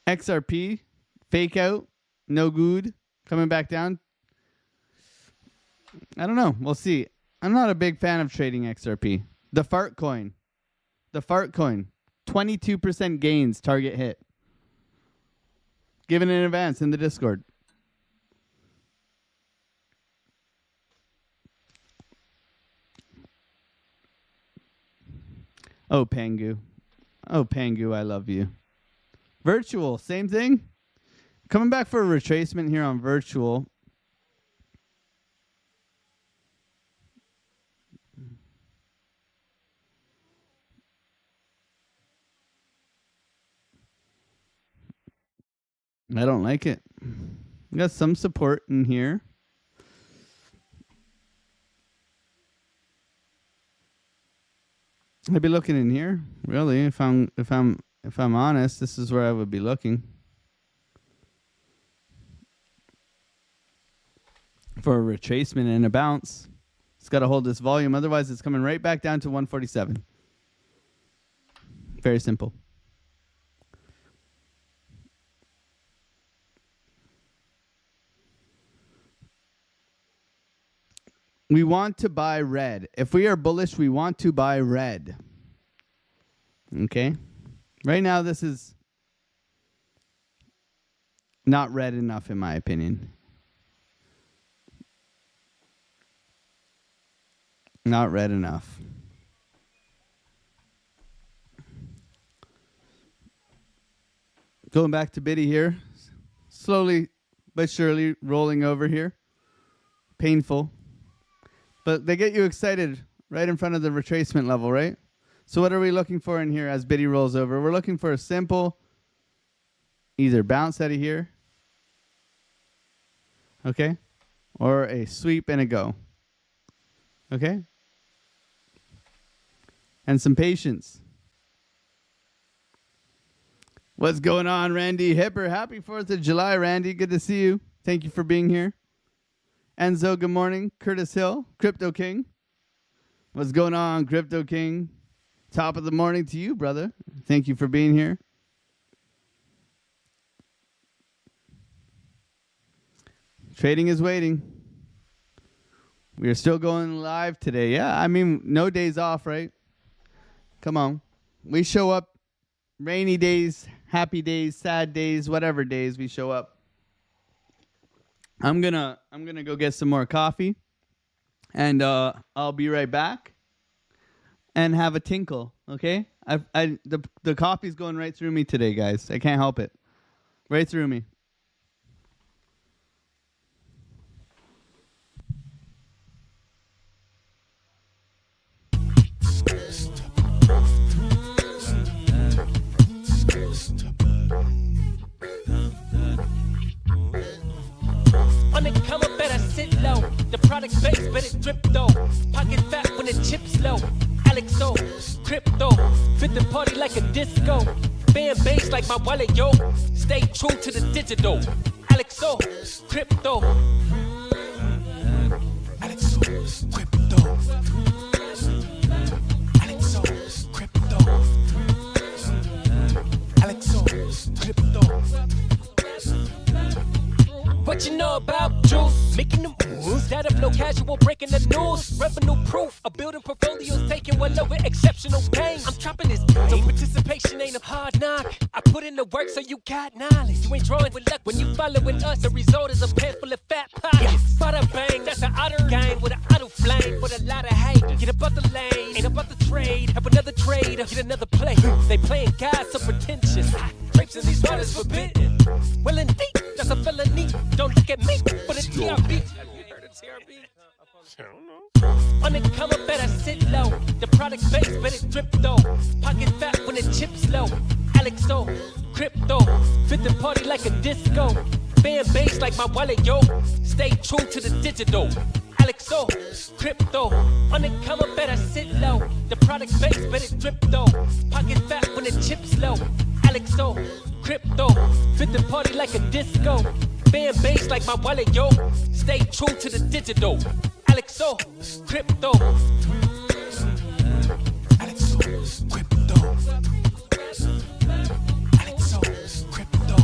XRP, fake out, no good. Coming back down. I don't know. We'll see. I'm not a big fan of trading XRP. The fart coin. 22% gains, target hit. Given in advance in the Discord. Oh, Pangu. Oh, Pangu, I love you. Virtual, same thing. Coming back for a retracement here on virtual. I don't like it. We got some support in here. I'd be looking in here, really. If I'm honest, this is where I would be looking for a retracement and a bounce. It's got to hold this volume, otherwise it's coming right back down to 147. Very simple. We want to buy red. If we are bullish, we want to buy red. Okay? Right now, this is not red enough, in my opinion. Not red enough. Going back to Biddy here. Slowly but surely rolling over here. Painful. But they get you excited right in front of the retracement level, right? So what are we looking for in here as Biddy rolls over? We're looking for a simple either bounce out of here, okay, or a sweep and a go, okay? And some patience. What's going on, Randy Hipper? Happy 4th of July, Randy. Good to see you. Thank you for being here. Enzo, good morning. Curtis Hill, Crypto King. What's going on, Crypto King? Top of the morning to you, brother. Thank you for being here. Trading is waiting. We are still going live today. Yeah, I mean, no days off, right? Come on. We show up rainy days, happy days, sad days, whatever days we show up. I'm gonna go get some more coffee, and I'll be right back and have a tinkle. Okay? The coffee's going right through me today, guys. I can't help it. Right through me. On the come up, better sit low. The product base, better drip though. Pocket fat when the chips low. AlexOCrypto, fit the party like a disco. Fan base like my wallet, yo. Stay true to the digital. AlexOCrypto. AlexOCrypto. AlexOCrypto. AlexOCrypto. What you know about juice? Making the moves, data flow casual, breaking the news. Revenue proof, a building portfolios taking well over exceptional pain. I'm trapping this game, so participation ain't a hard knock. I put in the work so you got knowledge. You ain't drawing with luck when you following us. The result is a pen full of fat pockets. Bada bang, that's an otter gang with an auto flame. With a lot of haters, get about the lane, ain't about the trade. Have another trade, get another play. They playing God so pretentious. Grapes in these waters forbidden. Well indeed, that's a felony. Don't look at me for the TRB. Have you heard of TRB? I don't know. On the come up, better sit low. The product base, better drip though. Pocket fat when the chips low. AlexOCrypto, fit the party like a disco. Fan base like my wallet, yo. Stay true to the digital. AlexOCrypto, on the come up, better sit low. The product base, better drip though. Pocket fat when the chips low. AlexOCrypto, fit the party like a disco. Fan base like my wallet, yo. Stay true to the digital. AlexOCrypto. AlexOCrypto. AlexOCrypto.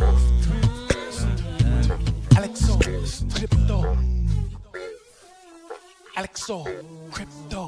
AlexOCrypto. AlexOCrypto.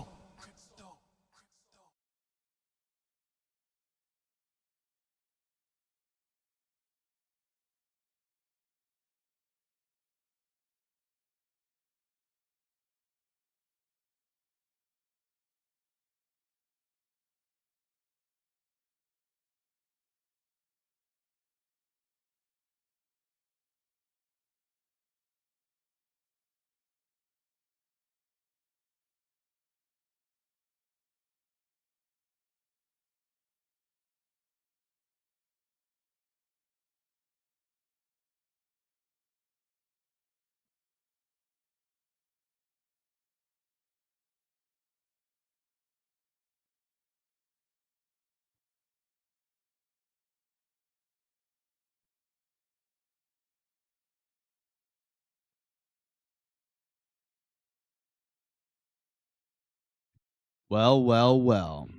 Well, well, well.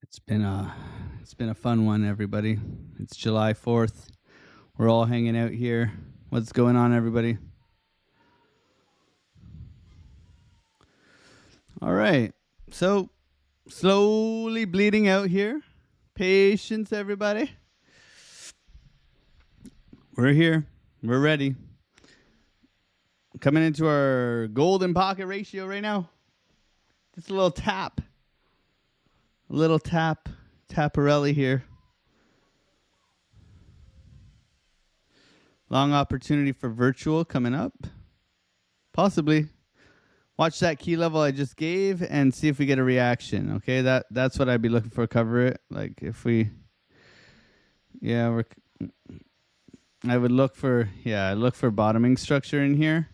It's been a fun one, everybody. It's July 4th. We're all hanging out here. What's going on, everybody? All right. So, slowly bleeding out here. Patience, everybody. We're here. We're ready. Coming into our golden pocket ratio right now. Just a little tap. A little taparelli here. Long opportunity for virtual coming up. Possibly. Watch that key level I just gave and see if we get a reaction. Okay, that's what I'd be looking for. Cover it. Like if we, yeah, I would look for, look for bottoming structure in here.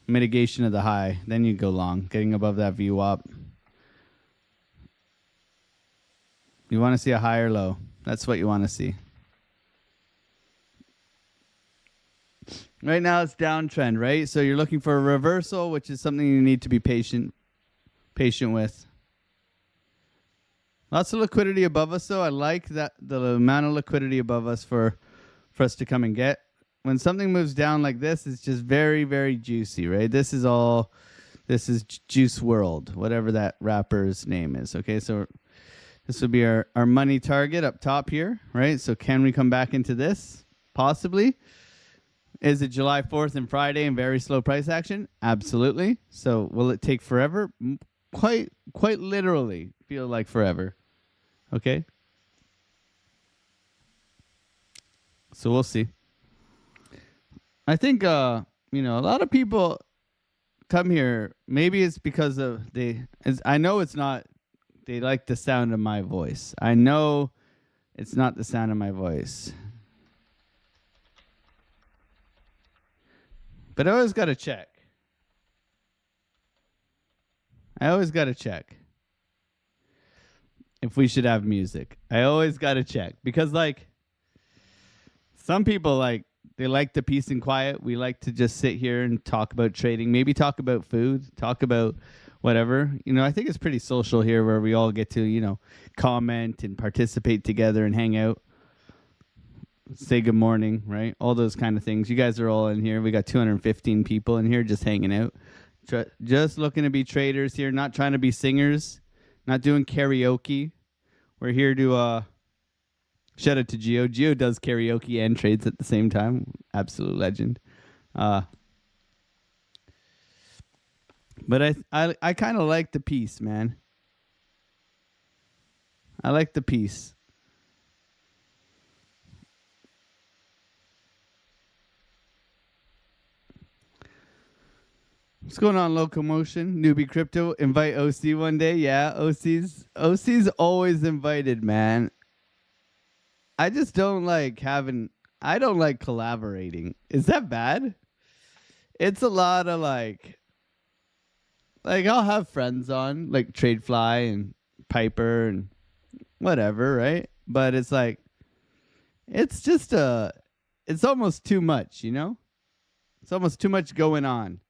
Mitigation of the high. Then you go long, getting above that VWAP. You want to see a high or low. That's what you want to see. Right now it's downtrend, right? So you're looking for a reversal, which is something you need to be patient with. Lots of liquidity above us, though. I like that the amount of liquidity above us for us to come and get. When something moves down like this, it's just very, very juicy, right? This is Juice World, whatever that rapper's name is. Okay, so this would be our money target up top here, right? So can we come back into this? Possibly. Is it July 4th and Friday and very slow price action? Absolutely. So will it take forever? Quite literally feel like forever. Okay. So we'll see. I think a lot of people come here. Maybe it's because of I know it's not. They like the sound of my voice. I know it's not the sound of my voice. But I always got to check. If we should have music. I always got to check. Because, like, some people, like, they like the peace and quiet. We like to just sit here and talk about trading. Maybe talk about food. Talk about whatever. I think it's pretty social here where we all get to, comment and participate together and hang out. Say good morning, right? All those kind of things. You guys are all in here. We got 215 people in here just hanging out. Just looking to be traders here, not trying to be singers, not doing karaoke. We're here to shout out to Gio. Gio does karaoke and trades at the same time. Absolute legend. But I kind of like the peace, man. I like the peace. What's going on, Locomotion? Newbie Crypto, invite OC one day. Yeah, OC's always invited, man. I just don't like I don't like collaborating. Is that bad? It's a lot of like I'll have friends on, like Tradefly and Piper and whatever, right? But it's like, it's just it's almost too much, It's almost too much going on.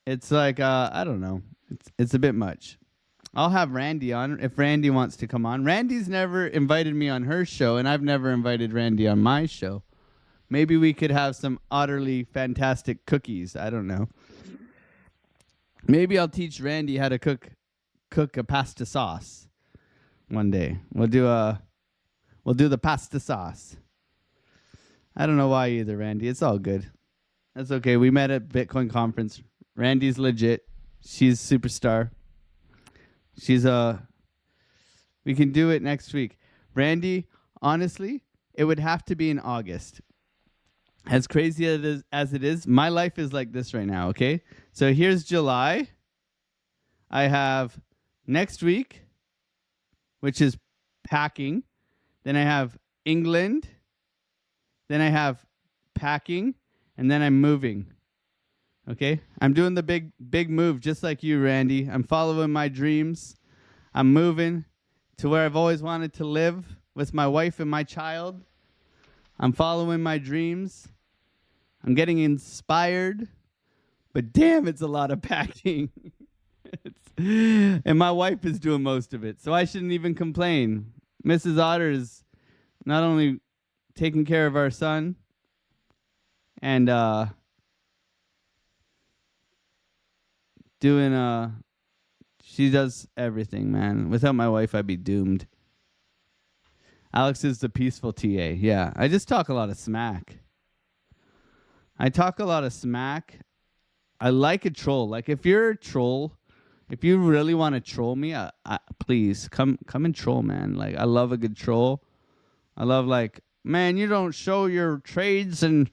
It's like, I don't know. It's a bit much. I'll have Randy on if Randy wants to come on. Randy's never invited me on her show, and I've never invited Randy on my show. Maybe we could have some utterly fantastic cookies. I don't know. Maybe I'll teach Randy how to cook a pasta sauce one day. We'll do the pasta sauce. I don't know why either, Randy. It's all good. That's okay. We met at Bitcoin conference. Randy's legit. She's superstar. We can do it next week. Randy, honestly, it would have to be in August. As crazy as it is, my life is like this right now, okay? So here's July. I have next week, which is packing. Then I have England. Then I have packing. And then I'm moving. Okay? I'm doing the big move just like you, Randy. I'm following my dreams. I'm moving to where I've always wanted to live with my wife and my child. I'm following my dreams. I'm getting inspired. But damn, it's a lot of packing. And my wife is doing most of it. So I shouldn't even complain. Mrs. Otter is not only taking care of our son and she does everything, man. Without my wife, I'd be doomed. Alex is the peaceful TA. Yeah, I just talk a lot of smack. I like a troll. Like, if you're a troll, if you really want to troll me, please come and troll, man. Like, I love a good troll. I love, like, man, you don't show your trades and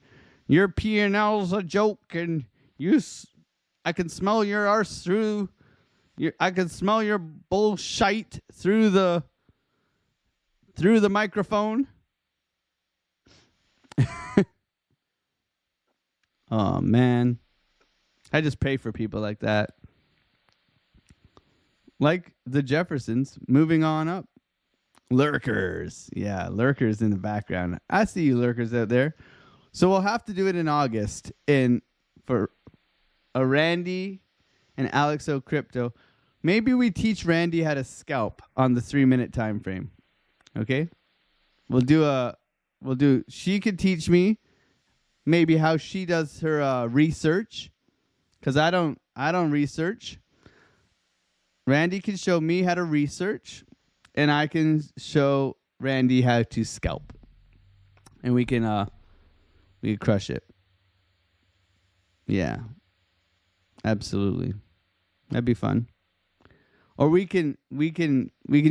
your P&L's a joke and I can smell your arse through I can smell your bullshit through the microphone. Oh, man. I just pray for people like that. Like the Jeffersons moving on up. Lurkers. Yeah, lurkers in the background. I see you lurkers out there. So we'll have to do it in August for a Randy and AlexOCrypto. Maybe we teach Randy how to scalp on the 3-minute time frame. Okay? She could teach me maybe how she does her research, cuz I don't research. Randy can show me how to research, and I can show Randy how to scalp. And we can crush it. Yeah. Absolutely. That'd be fun. Or we can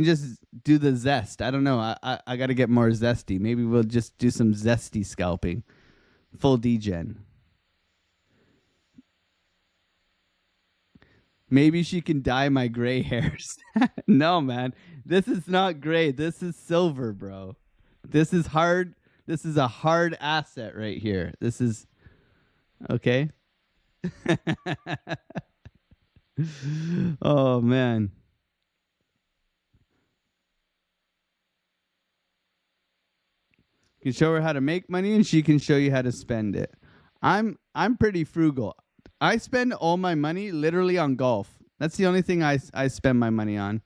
just do the zest. I don't know. I got to get more zesty. Maybe we'll just do some zesty scalping. Full degen. Maybe she can dye my gray hairs. No, man. This is not gray. This is silver, bro. This is hard. This is a hard asset right here. This is okay. Oh man. You can show her how to make money and she can show you how to spend it. I'm pretty frugal. I spend all my money literally on golf. That's the only thing I spend my money on.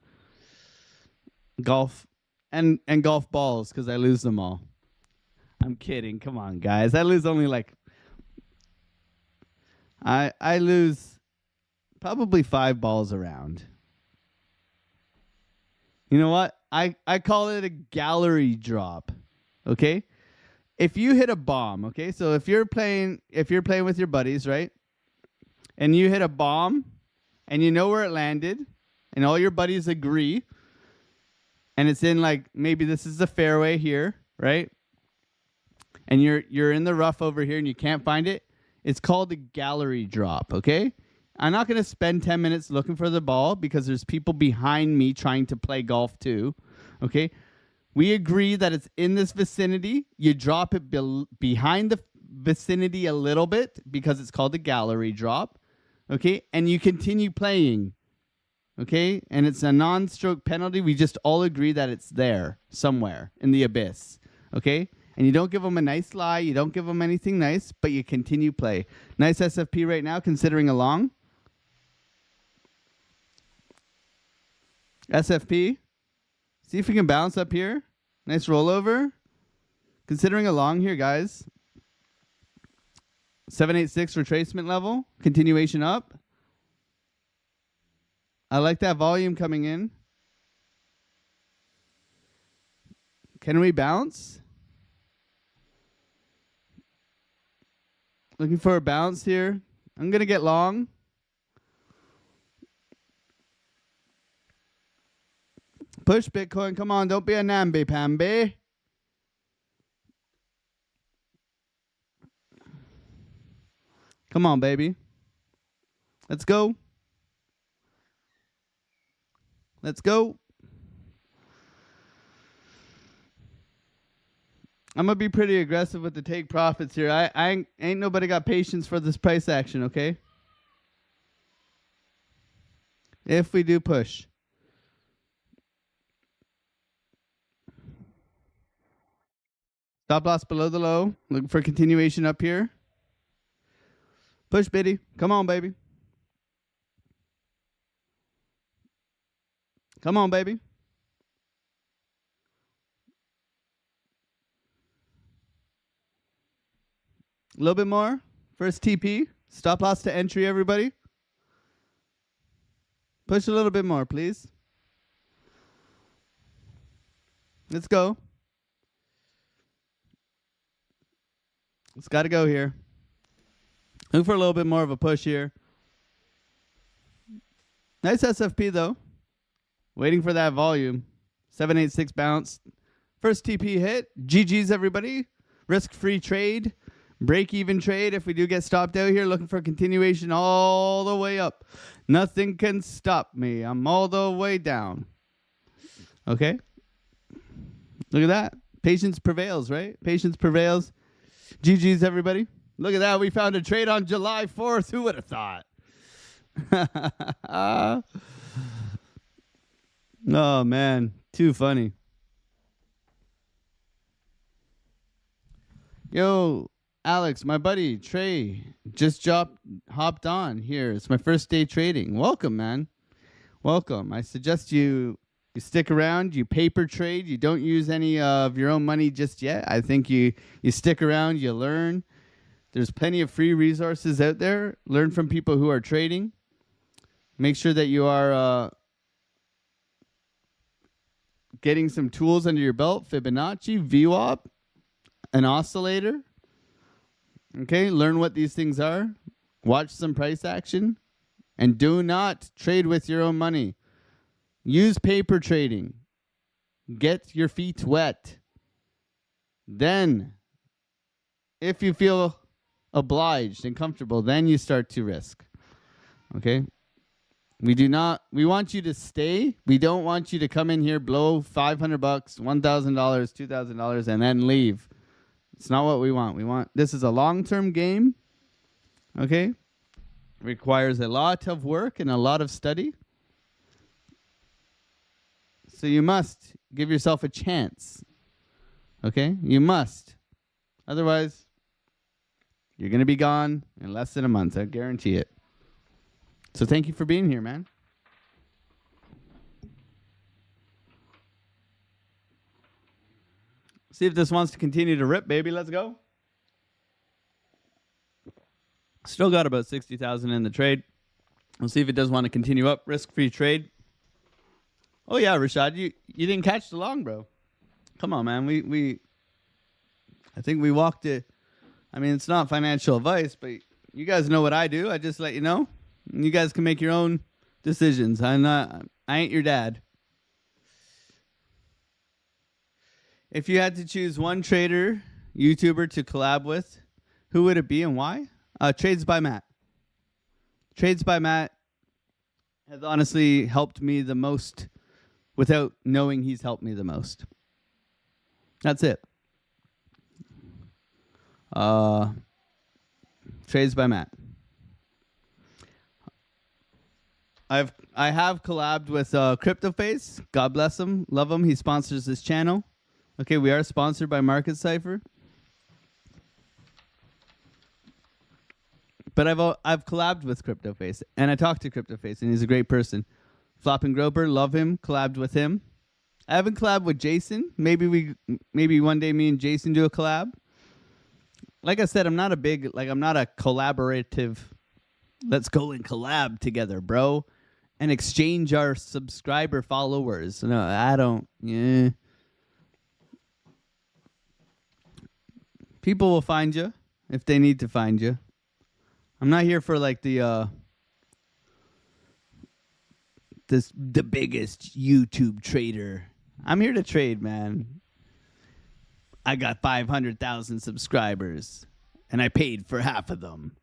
Golf and golf balls, because I lose them all. I'm kidding. Come on, guys. I lose only like I lose probably 5 balls around. You know what? I call it a gallery drop. Okay? If you hit a bomb, okay? So if you're playing with your buddies, right? And you hit a bomb and you know where it landed and all your buddies agree, and it's in like, maybe this is the fairway here, right? And you're in the rough over here and you can't find it. It's called a gallery drop, okay? I'm not going to spend 10 minutes looking for the ball because there's people behind me trying to play golf too, okay? We agree that it's in this vicinity. You drop it behind the vicinity a little bit because it's called a gallery drop, okay? And you continue playing, okay? And it's a non-stroke penalty. We just all agree that it's there somewhere in the abyss, okay? And you don't give them a nice lie. You don't give them anything nice, but you continue play. Nice SFP right now, considering a long. SFP. See if we can bounce up here. Nice rollover. Considering a long here, guys. 786 retracement level. Continuation up. I like that volume coming in. Can we bounce? Looking for a bounce here. I'm going to get long. Push Bitcoin. Come on. Don't be a namby-pamby. Come on, baby. Let's go. Let's go. I'm going to be pretty aggressive with the take profits here. I ain't nobody got patience for this price action, okay? If we do push. Stop loss below the low. Looking for continuation up here. Push, Biddy. Come on, baby. Come on, baby. A little bit more. First TP. Stop loss to entry, everybody. Push a little bit more, please. Let's go. It's got to go here. Look for a little bit more of a push here. Nice SFP, though. Waiting for that volume. 786 bounce. First TP hit. GG's, everybody. Risk-free trade. Break-even trade if we do get stopped out here. Looking for continuation all the way up. Nothing can stop me. I'm all the way down. Okay. Look at that. Patience prevails, right? Patience prevails. GG's, everybody. Look at that. We found a trade on July 4th. Who would have thought? Oh, man. Too funny. Yo, Alex, my buddy Trey, just hopped on here. It's my first day trading. Welcome, man. Welcome. I suggest you stick around. You paper trade. You don't use any of your own money just yet. I think you stick around. You learn. There's plenty of free resources out there. Learn from people who are trading. Make sure that you are getting some tools under your belt. Fibonacci, VWAP, an oscillator. Okay, learn what these things are. Watch some price action. And do not trade with your own money. Use paper trading. Get your feet wet. Then, if you feel obliged and comfortable, then you start to risk. Okay? We want you to stay. We don't want you to come in here, blow $500, $1,000, $2,000, and then leave. It's not what we want. This is a long-term game. Okay? Requires a lot of work and a lot of study. So you must give yourself a chance. Okay? You must. Otherwise, you're going to be gone in less than a month. I guarantee it. So thank you for being here, man. See if this wants to continue to rip, baby. Let's go. Still got about 60,000 in the trade. We'll see if it does want to continue up. Risk-free trade. Oh yeah, Rashad, you didn't catch the long, bro. Come on, man. I think we walked it. I mean, it's not financial advice, but you guys know what I do. I just let you know. You guys can make your own decisions. I ain't your dad. If you had to choose one trader, YouTuber to collab with, who would it be and why? Trades by Matt. Trades by Matt has honestly helped me the most without knowing he's helped me the most. That's it. Trades by Matt. I have collabed with CryptoFace. God bless him. Love him. He sponsors this channel. Okay, we are sponsored by Market Cypher. But I've collabed with CryptoFace, and I talked to CryptoFace, and he's a great person. Flopping Groper, love him. Collabed with him. I haven't collabed with Jason. Maybe one day me and Jason do a collab. Like I said, I'm not a collaborative. Let's go and collab together, bro, and exchange our subscriber followers. No, I don't. Yeah. People will find you if they need to find you. I'm not here for like the biggest YouTube trader. I'm here to trade, man. I got 500,000 subscribers, and I paid for half of them.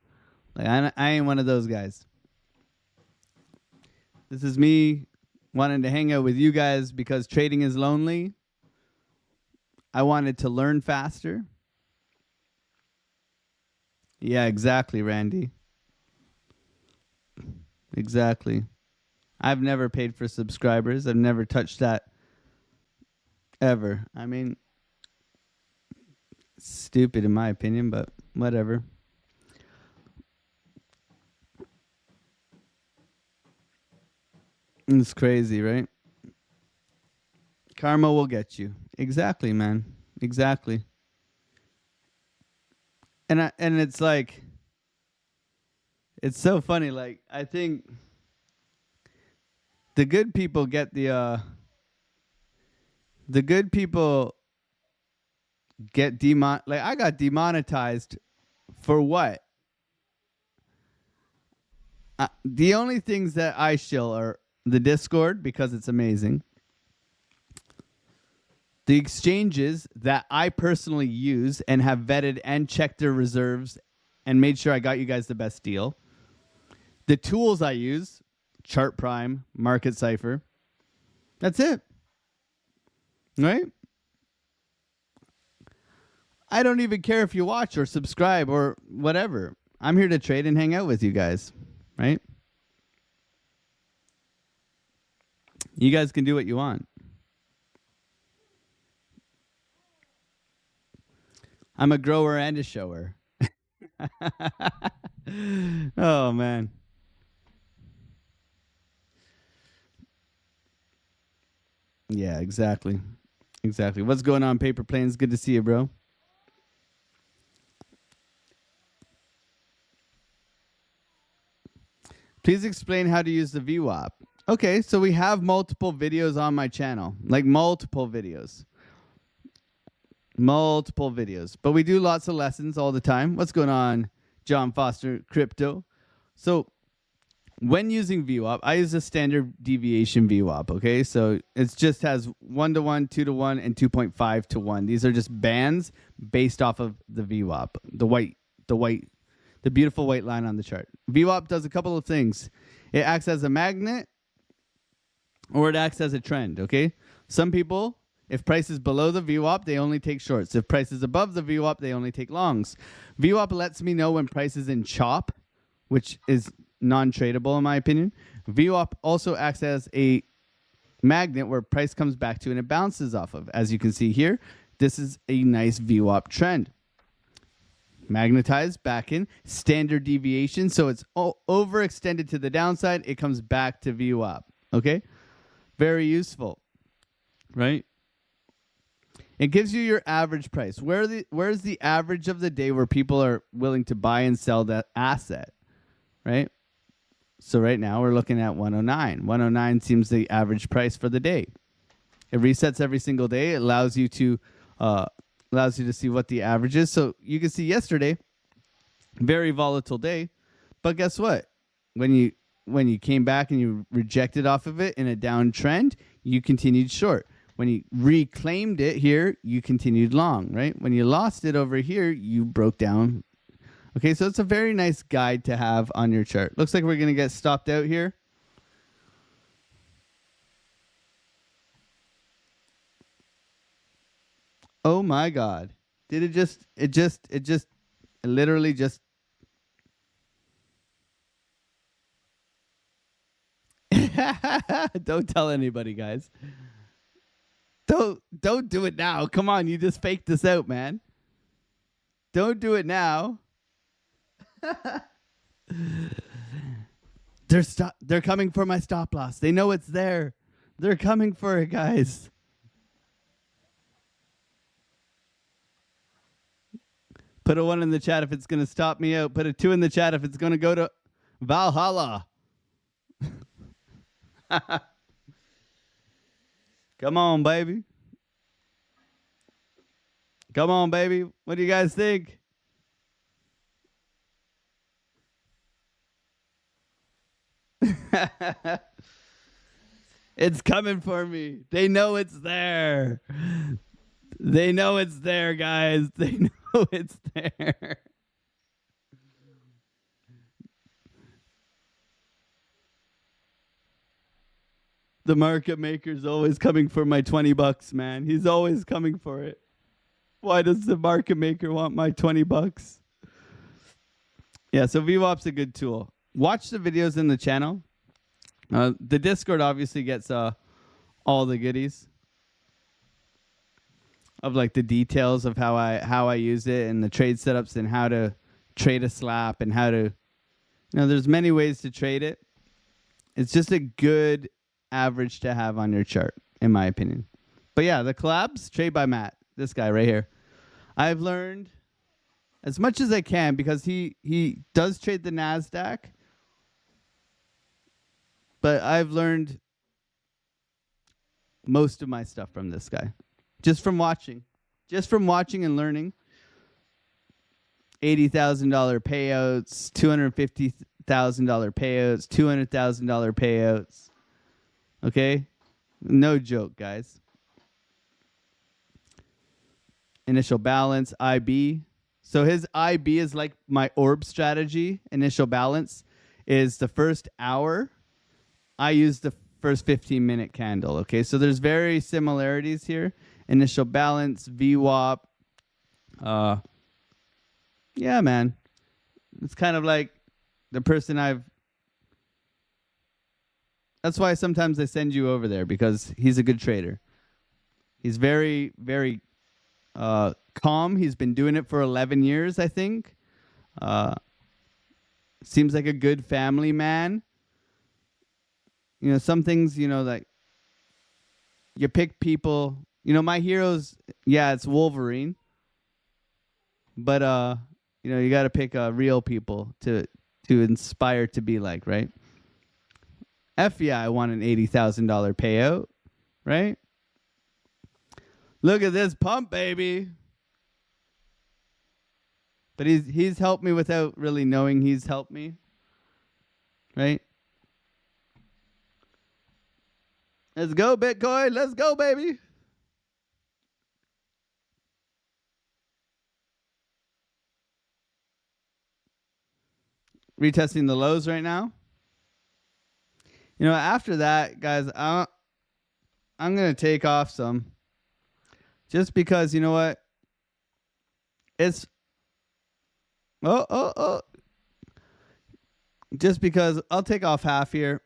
Like I ain't one of those guys. This is me wanting to hang out with you guys because trading is lonely. I wanted to learn faster. Yeah, exactly, Randy. Exactly. I've never paid for subscribers. I've never touched that ever. I mean, stupid in my opinion, but whatever. It's crazy, right? Karma will get you. Exactly, man. Exactly. And it's like, it's so funny. Like, I think the good people get the good people get like I got demonetized for what? The only things that I shill are the Discord because it's amazing. The exchanges that I personally use and have vetted and checked their reserves and made sure I got you guys the best deal. The tools I use, Chart Prime, Market Cypher. That's it. Right? I don't even care if you watch or subscribe or whatever. I'm here to trade and hang out with you guys. Right? You guys can do what you want. I'm a grower and a shower. Oh, man. Yeah, exactly. Exactly. What's going on, Paper Planes? Good to see you, bro. Please explain how to use the VWAP. Okay, so we have multiple videos on my channel, like multiple videos. Multiple videos. But we do lots of lessons all the time. What's going on, John Foster Crypto? So when using VWAP, I use a standard deviation VWAP, okay? So it just has 1 to 1, 2 to 1, and 2.5 to 1. These are just bands based off of the VWAP, the beautiful white line on the chart. VWAP does a couple of things. It acts as a magnet or it acts as a trend, okay? Some people, if price is below the VWAP, they only take shorts. If price is above the VWAP, they only take longs. VWAP lets me know when price is in chop, which is non-tradable in my opinion. VWAP also acts as a magnet where price comes back to and it bounces off of. As you can see here, this is a nice VWAP trend. Magnetized back in, standard deviation, so it's overextended to the downside. It comes back to VWAP. Okay, very useful, right? It gives you your average price. Where's the average of the day where people are willing to buy and sell that asset, right? So right now we're looking at 109. 109 seems the average price for the day. It resets every single day. It allows you to see what the average is. So you can see yesterday, very volatile day, but guess what? When you came back and you rejected off of it in a downtrend, you continued short. When you reclaimed it here, you continued long, right? When you lost it over here, you broke down. Okay, so it's a very nice guide to have on your chart. Looks like we're going to get stopped out here. Oh my God. Did it literally just. Don't tell anybody, guys. Don't do it now. Come on, you just faked this out, man. Don't do it now. They're coming for my stop loss. They know it's there. They're coming for it, guys. Put a 1 in the chat if it's going to stop me out. Put a 2 in the chat if it's going to go to Valhalla. Come on, baby. Come on, baby. What do you guys think? It's coming for me. They know it's there. They know it's there, guys. They know it's there. The market maker's always coming for my $20, man. He's always coming for it. Why does the market maker want my $20? Yeah, so VWAP's a good tool. Watch the videos in the channel. The Discord obviously gets all the goodies of like the details of how I use it and the trade setups and how to trade a slap and how to, there's many ways to trade it. It's just a good average to have on your chart, in my opinion. But yeah, the collabs, trade by Matt, this guy right here. I've learned as much as I can because he does trade the NASDAQ. But I've learned most of my stuff from this guy. Just from watching. Just from watching and learning. $80,000 payouts, $250,000 payouts, $200,000 payouts. Okay? No joke, guys. Initial balance, IB. So his IB is like my orb strategy. Initial balance is the first hour. I use the first 15-minute candle. Okay, so there's very similarities here. Initial balance, VWAP. Yeah, man. It's kind of like the person that's why sometimes I send you over there, because he's a good trader. He's very, very calm. He's been doing it for 11 years, I think. Seems like a good family man. You know, some things, you know, like you pick people. You know, my heroes, yeah, it's Wolverine. But you know, you got to pick real people to inspire to be like, right? FBI won an $80,000 payout, right? Look at this pump, baby. But he's helped me without really knowing he's helped me, right? Let's go, Bitcoin. Let's go, baby. Retesting the lows right now. You know, after that, guys, I'm going to take off some. Just because, you know what? It's... Oh. Just because I'll take off half here.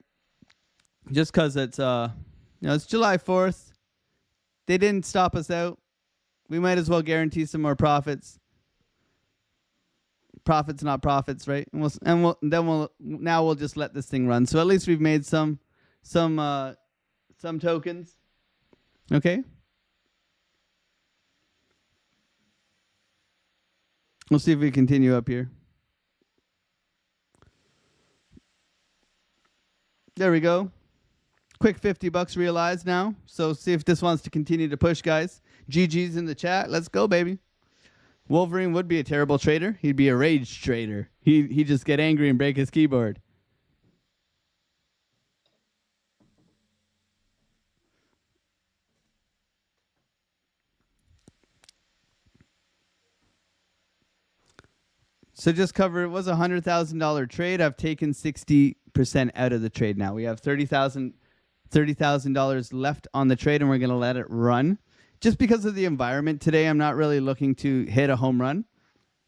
Just because it's, it's July 4th. They didn't stop us out. We might as well guarantee some more profits. Profits, not profits, right? And we'll just let this thing run. So at least we've made some tokens. Okay. We'll see if we continue up here. There we go. Quick $50 realized now. So see if this wants to continue to push, guys. GG's in the chat. Let's go, baby. Wolverine would be a terrible trader. He'd be a rage trader. He'd just get angry and break his keyboard. So just cover, it was a $100,000 trade. I've taken 60% out of the trade now. We have $30,000 left on the trade, and we're going to let it run. Just because of the environment today, I'm not really looking to hit a home run.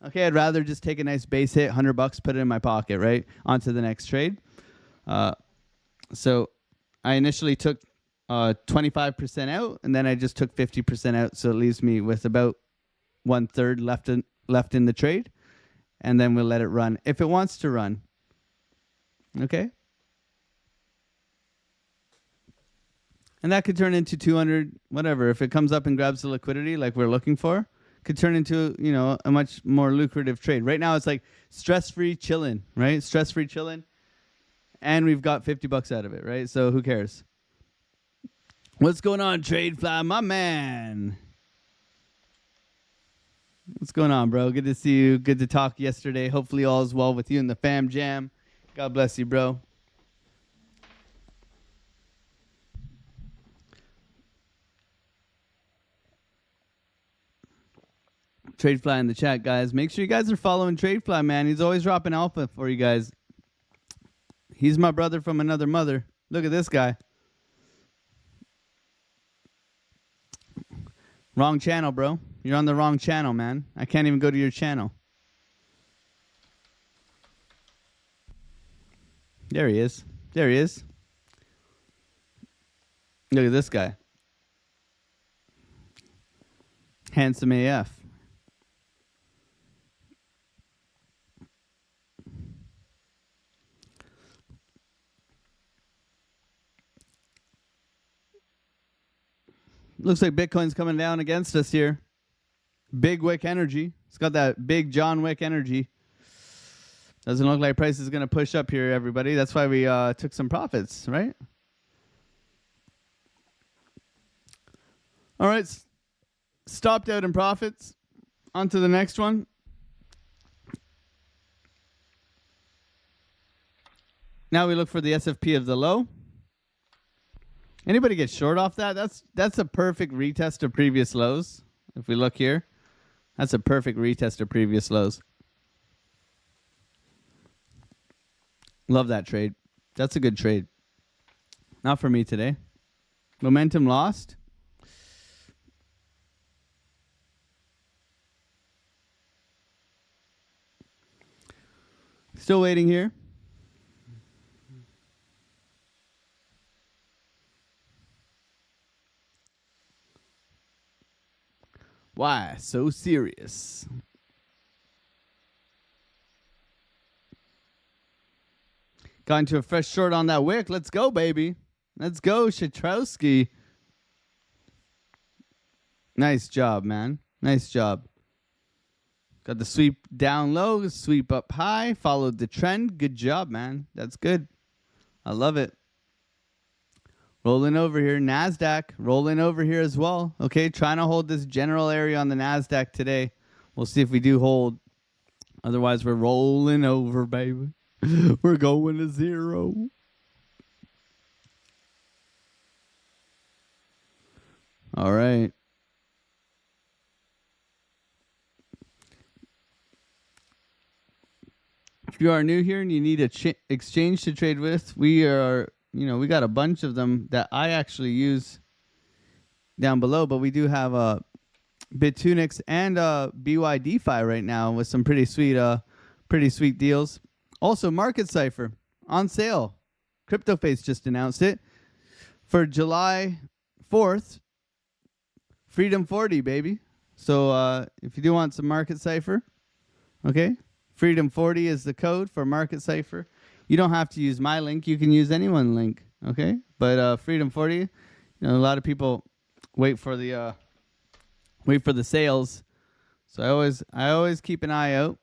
Okay, I'd rather just take a nice base hit, $100, put it in my pocket, right? On to the next trade. So I initially took 25% out, and then I just took 50% out, so it leaves me with about 1/3 left in the trade. And then we'll let it run if it wants to run. Okay? And that could turn into 200, whatever. If it comes up and grabs the liquidity like we're looking for, could turn into, you know, a much more lucrative trade. Right now it's like stress-free chilling, right? Stress-free chilling. And we've got $50 out of it, right? So who cares? What's going on, TradeFly, my man? What's going on, bro? Good to see you. Good to talk yesterday. Hopefully all is well with you and the fam jam. God bless you, bro. TradeFly in the chat, guys. Make sure you guys are following TradeFly, man. He's always dropping alpha for you guys. He's my brother from another mother. Look at this guy. Wrong channel, bro. You're on the wrong channel, man. I can't even go to your channel. There he is. There he is. Look at this guy. Handsome AF. Looks like Bitcoin's coming down against us here. Big Wick energy. It's got that big John Wick energy. Doesn't look like price is going to push up here, everybody. That's why we took some profits, right? All right. Stopped out in profits. On to the next one. Now we look for the SFP of the low. Anybody get short off that? That's a perfect retest of previous lows. If we look here, that's a perfect retest of previous lows. Love that trade. That's a good trade. Not for me today. Momentum lost. Still waiting here. Why so serious? Got into a fresh short on that wick. Let's go, baby. Let's go, Shatrowski. Nice job, man. Nice job. Got the sweep down low, sweep up high, followed the trend. Good job, man. That's good. I love it. Rolling over here. NASDAQ rolling over here as well. Okay, trying to hold this general area on the NASDAQ today. We'll see if we do hold. Otherwise, we're rolling over, baby. We're going to zero. All right. If you are new here and you need a exchange to trade with, we are, we got a bunch of them that I actually use down below, but we do have a Bitunix and BYDFI right now with some pretty sweet deals. Also, Market Cipher on sale. CryptoFace just announced it for July 4th. Freedom 40, baby. So if you do want some Market Cipher, okay, Freedom 40 is the code for Market Cipher. You don't have to use my link. You can use anyone's link, okay? But Freedom 40, a lot of people wait for the sales. So I always keep an eye out.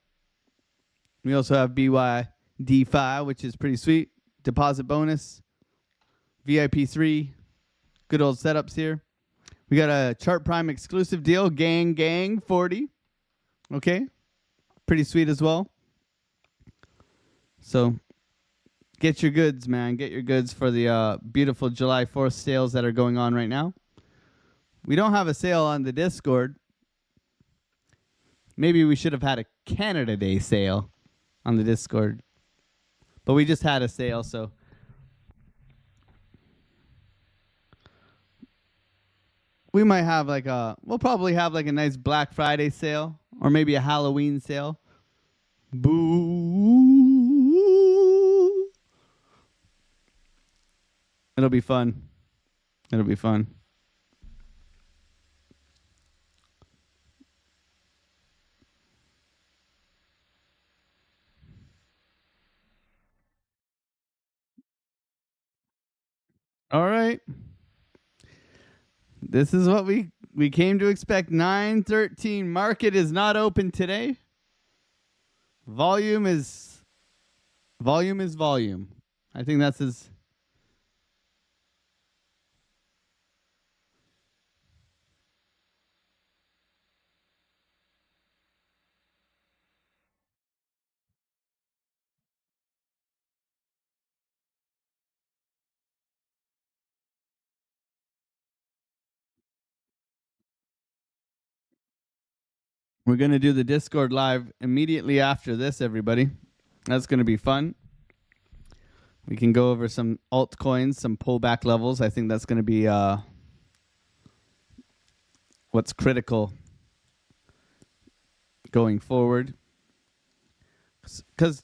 We also have BYDFI, which is pretty sweet. Deposit bonus, VIP 3, good old setups here. We got a Chart Prime exclusive deal, Gang 40. Okay. Pretty sweet as well. So get your goods, man. Get your goods for the beautiful July 4th sales that are going on right now. We don't have a sale on the Discord. Maybe we should have had a Canada Day sale on the Discord. But we just had a sale, so we might have we'll probably have like a nice Black Friday sale or maybe a Halloween sale. Boo. It'll be fun. It'll be fun. All right. This is what we came to expect. 9:13. Market is not open today. Volume is volume. I think that's his. We're going to do the Discord live immediately after this, everybody. That's going to be fun. We can go over some altcoins, some pullback levels. I think that's going to be what's critical going forward. Because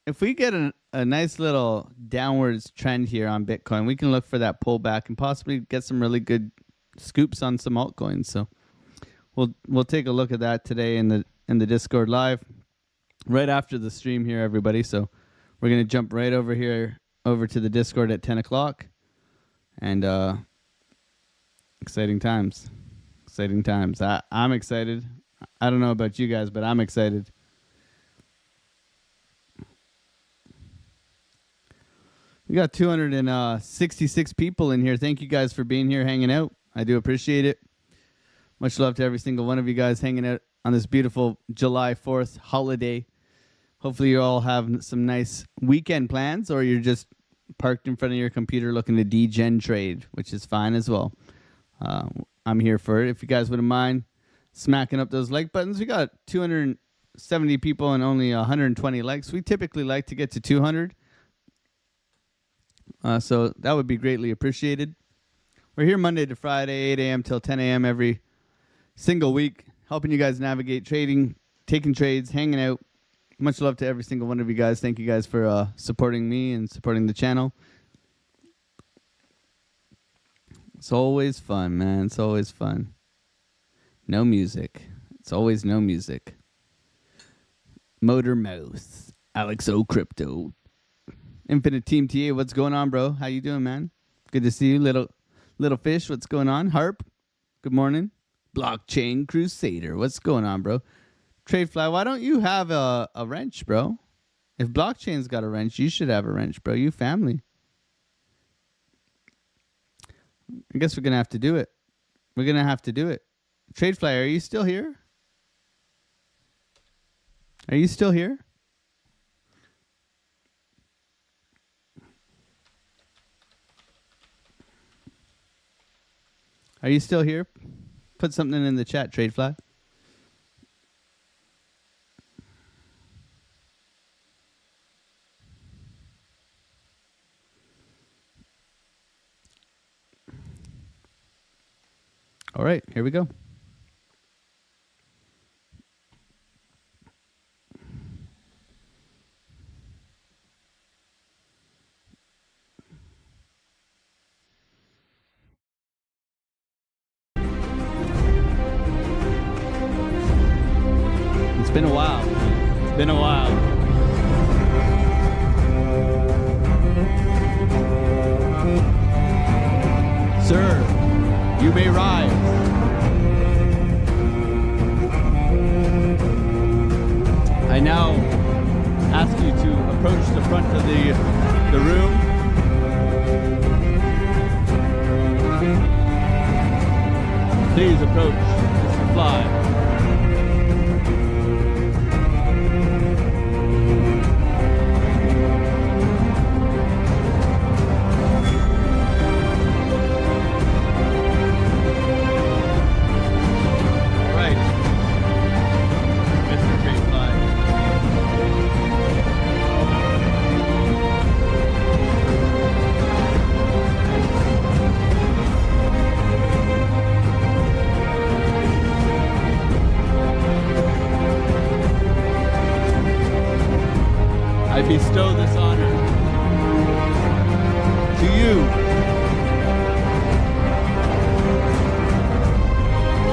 if we get a nice little downwards trend here on Bitcoin, we can look for that pullback and possibly get some really good scoops on some altcoins. So we'll take a look at that today in the Discord live right after the stream here, everybody. So we're going to jump right over here over to the Discord at 10 o'clock. And exciting times. Exciting times. I'm excited. I don't know about you guys, but I'm excited. We got 266 people in here. Thank you guys for being here, hanging out. I do appreciate it. Much love to every single one of you guys hanging out on this beautiful July 4th holiday. Hopefully you all have some nice weekend plans, or you're just parked in front of your computer looking to degen trade, which is fine as well. I'm here for it. If you guys wouldn't mind smacking up those like buttons. We got 270 people and only 120 likes. We typically like to get to 200. So that would be greatly appreciated. We're here Monday to Friday, 8 a.m. till 10 a.m. every single week, helping you guys navigate trading, taking trades, hanging out. Much love to every single one of you guys. Thank you guys for supporting me and supporting the channel. It's always fun, man. It's always fun. No music. It's always no music. Motor Mouth. AlexOCrypto. Infinite Team TA, what's going on, bro? How you doing, man? Good to see you, little fish. What's going on? Harp, good morning. Blockchain Crusader, what's going on, bro? Tradefly, why don't you have a wrench, bro? If blockchain's got a wrench, you should have a wrench, bro. You family. I guess we're gonna have to do it. We're gonna have to do it. Tradefly, are you still here? Are you still here? Are you still here? Put something in the chat, Tradefly. All right, here we go. It's been a while. It's been a while. Sir, you may rise. I now ask you to approach the front of the room. Please approach Mr. Fly. I bestow this honor to you,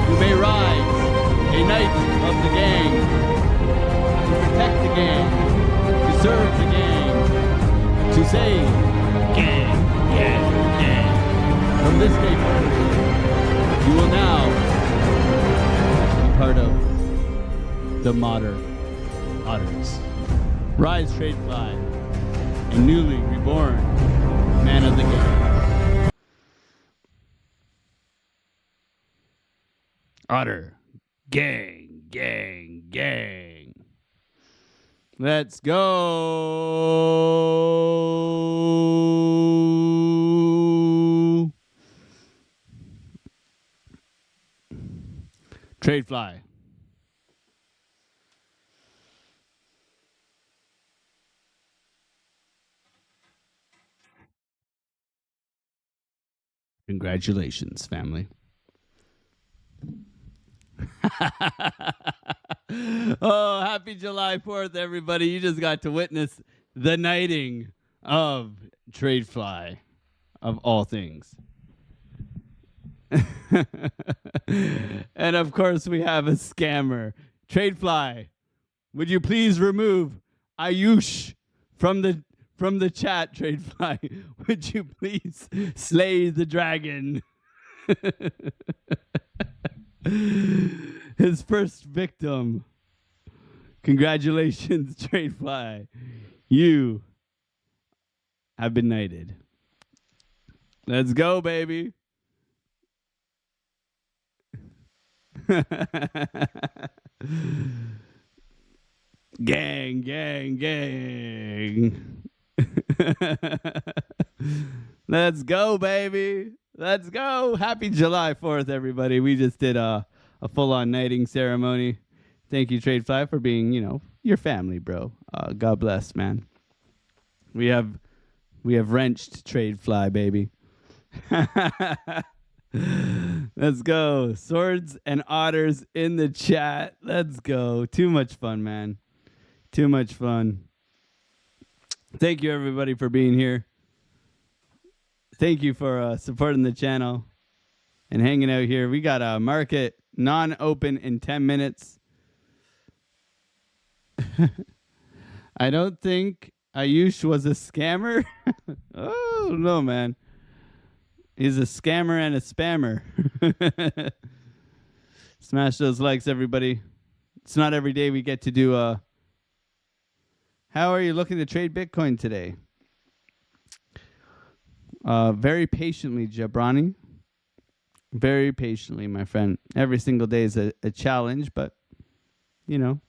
who may rise, a knight of the gang, to protect the gang, to serve the gang, to save gang, gang, gang. From this day forward, you will now be part of the modern otters. Rise, Tradefly, a newly reborn man of the game. Otter, gang, gang, gang. Let's go. Tradefly. Congratulations, family. Oh, happy July 4th, everybody. You just got to witness the knighting of Tradefly, of all things. And of course, we have a scammer. Tradefly, would you please remove Ayush from the chat, Tradefly? Would you please slay the dragon? His first victim. Congratulations, Tradefly. You have been knighted. Let's go, baby. Gang, gang, gang. Let's go, baby. Let's go. Happy July 4th, everybody. We just did a full-on knighting ceremony. Thank you, Tradefly, for being, your family, bro. God bless, man. We have wrenched Tradefly, baby. Let's go. Swords and otters in the chat. Let's go. Too much fun, man. Too much fun. Thank you, everybody, for being here. Thank you for supporting the channel and hanging out here. We got a market non-open in 10 minutes. I don't think Ayush was a scammer? Oh, no, man. He's a scammer and a spammer. Smash those likes, everybody. It's not every day we get to do How are you looking to trade Bitcoin today? Very patiently, Jabrani. Very patiently, my friend. Every single day is a challenge, but, you know,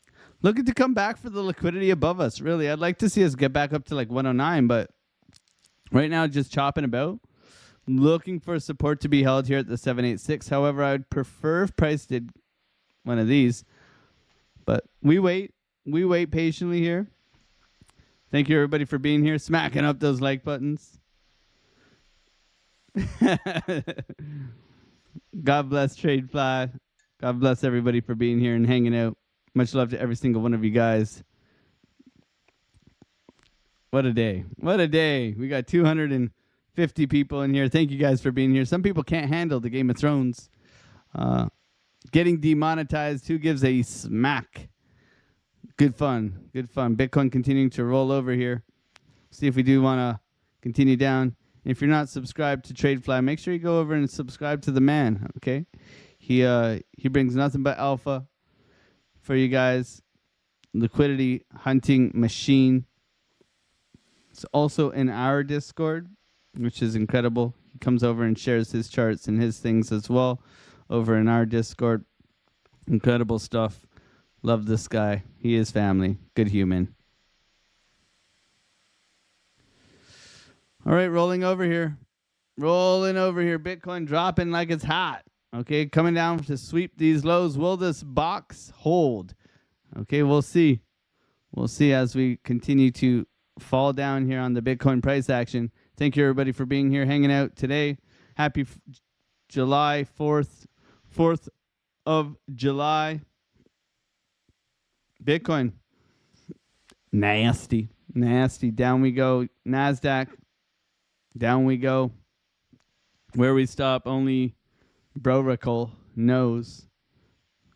looking to come back for the liquidity above us, really. I'd like to see us get back up to like 109, but right now just chopping about. Looking for support to be held here at the 786. However, I would prefer if price did one of these. But we wait. We wait patiently here. Thank you, everybody, for being here. Smacking up those like buttons. God bless TradeFly. God bless everybody for being here and hanging out. Much love to every single one of you guys. What a day. What a day. We got 250 people in here. Thank you guys for being here. Some people can't handle the Game of Thrones. Getting demonetized. Who gives a smack? Good fun. Good fun. Bitcoin continuing to roll over here. See if we do want to continue down. And if you're not subscribed to TradeFly, make sure you go over and subscribe to the man, okay? He brings nothing but alpha for you guys. Liquidity hunting machine. It's also in our Discord, which is incredible. He comes over and shares his charts and his things as well over in our Discord. Incredible stuff. Love this guy. He is family. Good human. All right, rolling over here. Rolling over here. Bitcoin dropping like it's hot. Okay, coming down to sweep these lows. Will this box hold? Okay, we'll see. We'll see as we continue to fall down here on the Bitcoin price action. Thank you, everybody, for being here, hanging out today. Happy July 4th. 4th of July. Bitcoin. Nasty. Nasty. Down we go. NASDAQ. Down we go. Where we stop, only Broracle knows.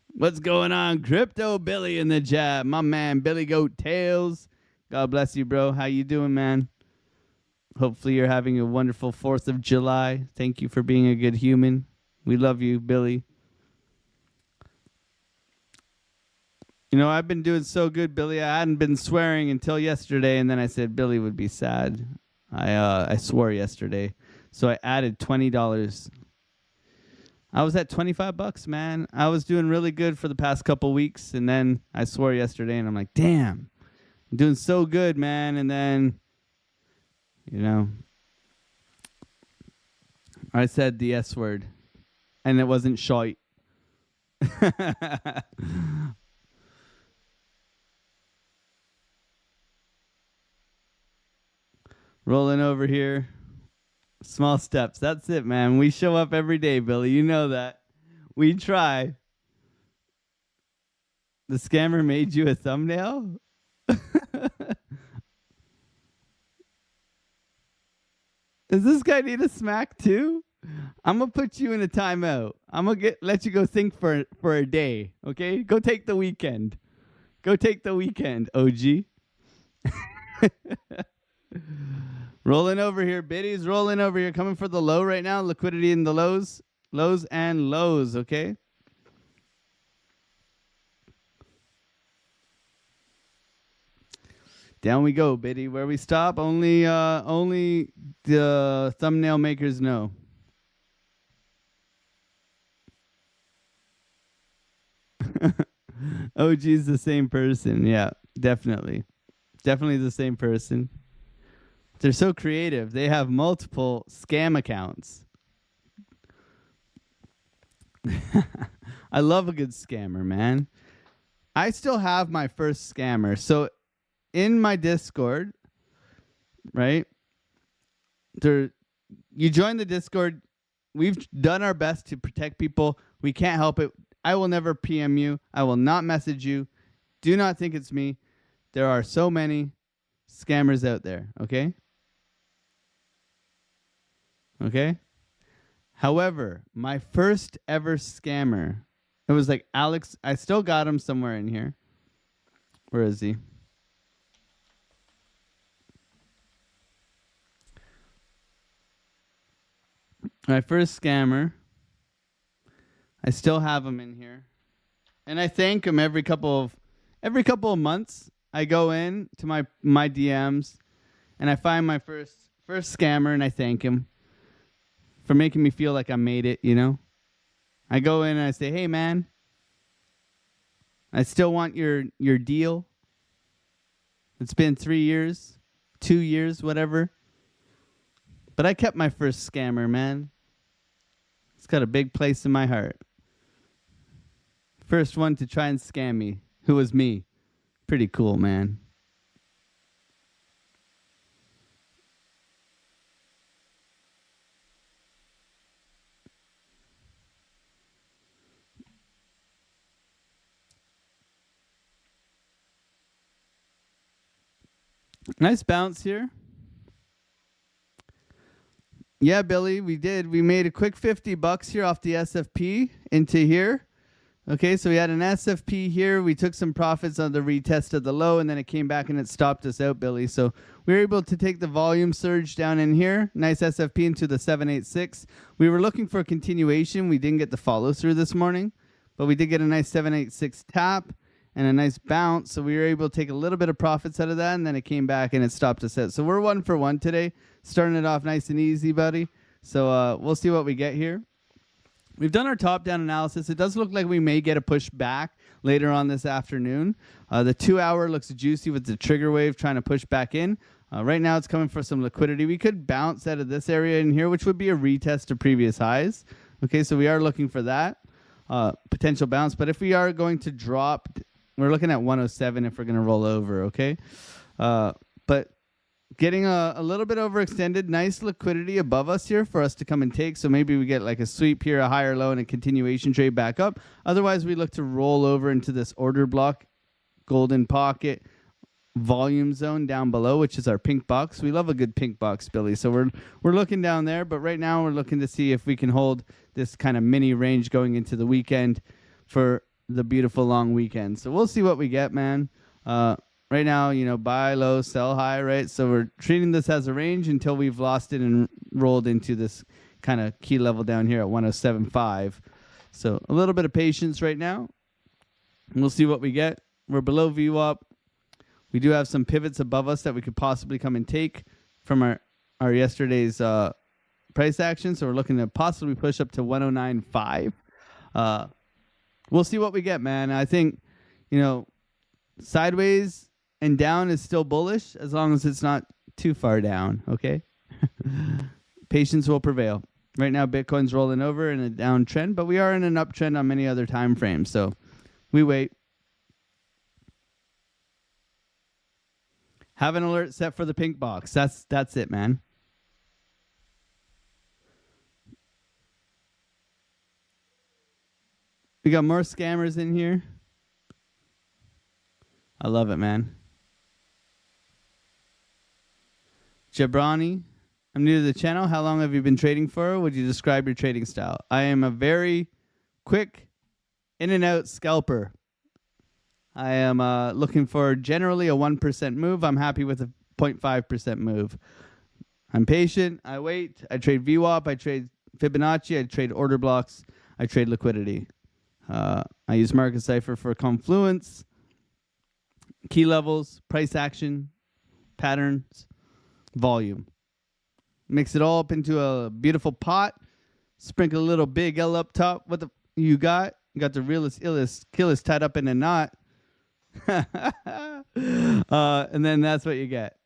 What's going on? Crypto Billy in the chat. My man, Billy Goat Tails. God bless you, bro. How you doing, man? Hopefully you're having a wonderful 4th of July. Thank you for being a good human. We love you, Billy. You know, I've been doing so good, Billy. I hadn't been swearing until yesterday, and then I said Billy would be sad. I swore yesterday. So I added $20. I was at $25, man. I was doing really good for the past couple weeks, and then I swore yesterday, and I'm like, damn, I'm doing so good, man. And then, you know, I said the S word, and it wasn't shite. Rolling over here. Small steps. That's it, man. We show up every day, Billy. You know that. We try. The scammer made you a thumbnail? Does this guy need a smack too? I'm going to put you in a timeout. I'm going to let you go think for a day, okay? Go take the weekend. Go take the weekend, OG. Rolling over here. Biddy's rolling over here. Coming for the low right now. Liquidity in the lows. Lows and lows, okay? Down we go, Biddy. Where we stop, only the thumbnail makers know. OG's the same person. Yeah, definitely. Definitely the same person. They're so creative. They have multiple scam accounts. I love a good scammer, man. I still have my first scammer. So in my Discord, right? You join the Discord. We've done our best to protect people. We can't help it. I will never PM you. I will not message you. Do not think it's me. There are so many scammers out there, okay? Okay? However, my first ever scammer, it was like Alex. I still got him somewhere in here. Where is he? My first scammer. I still have him in here. And I thank him every couple of months. I go in to my DMs and I find my first scammer and I thank him for making me feel like I made it, you know? I go in and I say, "Hey man, I still want your deal. It's been 3 years, 2 years, whatever. But I kept my first scammer, man. It's got a big place in my heart. First one to try and scam me, who was me. Pretty cool, man." Nice bounce here. Yeah, Billy, we did. We made a quick $50 here off the SFP into here. Okay, so we had an SFP here. We took some profits on the retest of the low, and then it came back and it stopped us out, Billy. So we were able to take the volume surge down in here. Nice SFP into the 786. We were looking for a continuation. We didn't get the follow through this morning, but we did get a nice 786 tap and a nice bounce. So we were able to take a little bit of profits out of that, and then it came back and it stopped us out. So we're 1 for 1 today, starting it off nice and easy, buddy. So we'll see what we get here. We've done our top-down analysis. It does look like we may get a push back later on this afternoon. The 2-hour looks juicy with the trigger wave trying to push back in. Right now, it's coming for some liquidity. We could bounce out of this area in here, which would be a retest to previous highs. Okay, so we are looking for that potential bounce. But if we are going to drop, we're looking at 107 if we're going to roll over, okay? But getting a little bit overextended, nice liquidity above us here for us to come and take. So maybe we get like a sweep here, a higher low, and a continuation trade back up. Otherwise, we look to roll over into this order block, golden pocket, volume zone down below, which is our pink box. We love a good pink box, Billy. So we're looking down there, but right now we're looking to see if we can hold this kind of mini range going into the weekend for the beautiful long weekend. So we'll see what we get, man. Right now, you know, buy low, sell high, right? So we're treating this as a range until we've lost it and rolled into this kind of key level down here at 107.5. So a little bit of patience right now. And we'll see what we get. We're below VWAP. We do have some pivots above us that we could possibly come and take from our yesterday's price action. So we're looking to possibly push up to 109.5. We'll see what we get, man. I think, you know, sideways and down is still bullish as long as it's not too far down, okay? Patience will prevail. Right now, Bitcoin's rolling over in a downtrend, but we are in an uptrend on many other time frames, so we wait. Have an alert set for the pink box. That's it, man. We got more scammers in here. I love it, man. Jabrani, I'm new to the channel. How long have you been trading for? Would you describe your trading style? I am a very quick in and out scalper. I am looking for generally a 1% move. I'm happy with a 0.5% move. I'm patient. I wait. I trade VWAP. I trade Fibonacci. I trade order blocks. I trade liquidity. I use Market Cipher for confluence, key levels, price action, patterns, volume. Mix it all up into a beautiful pot. Sprinkle a little big L up top. What the you got? You got the realest, illest, killest tied up in a knot. And then that's what you get.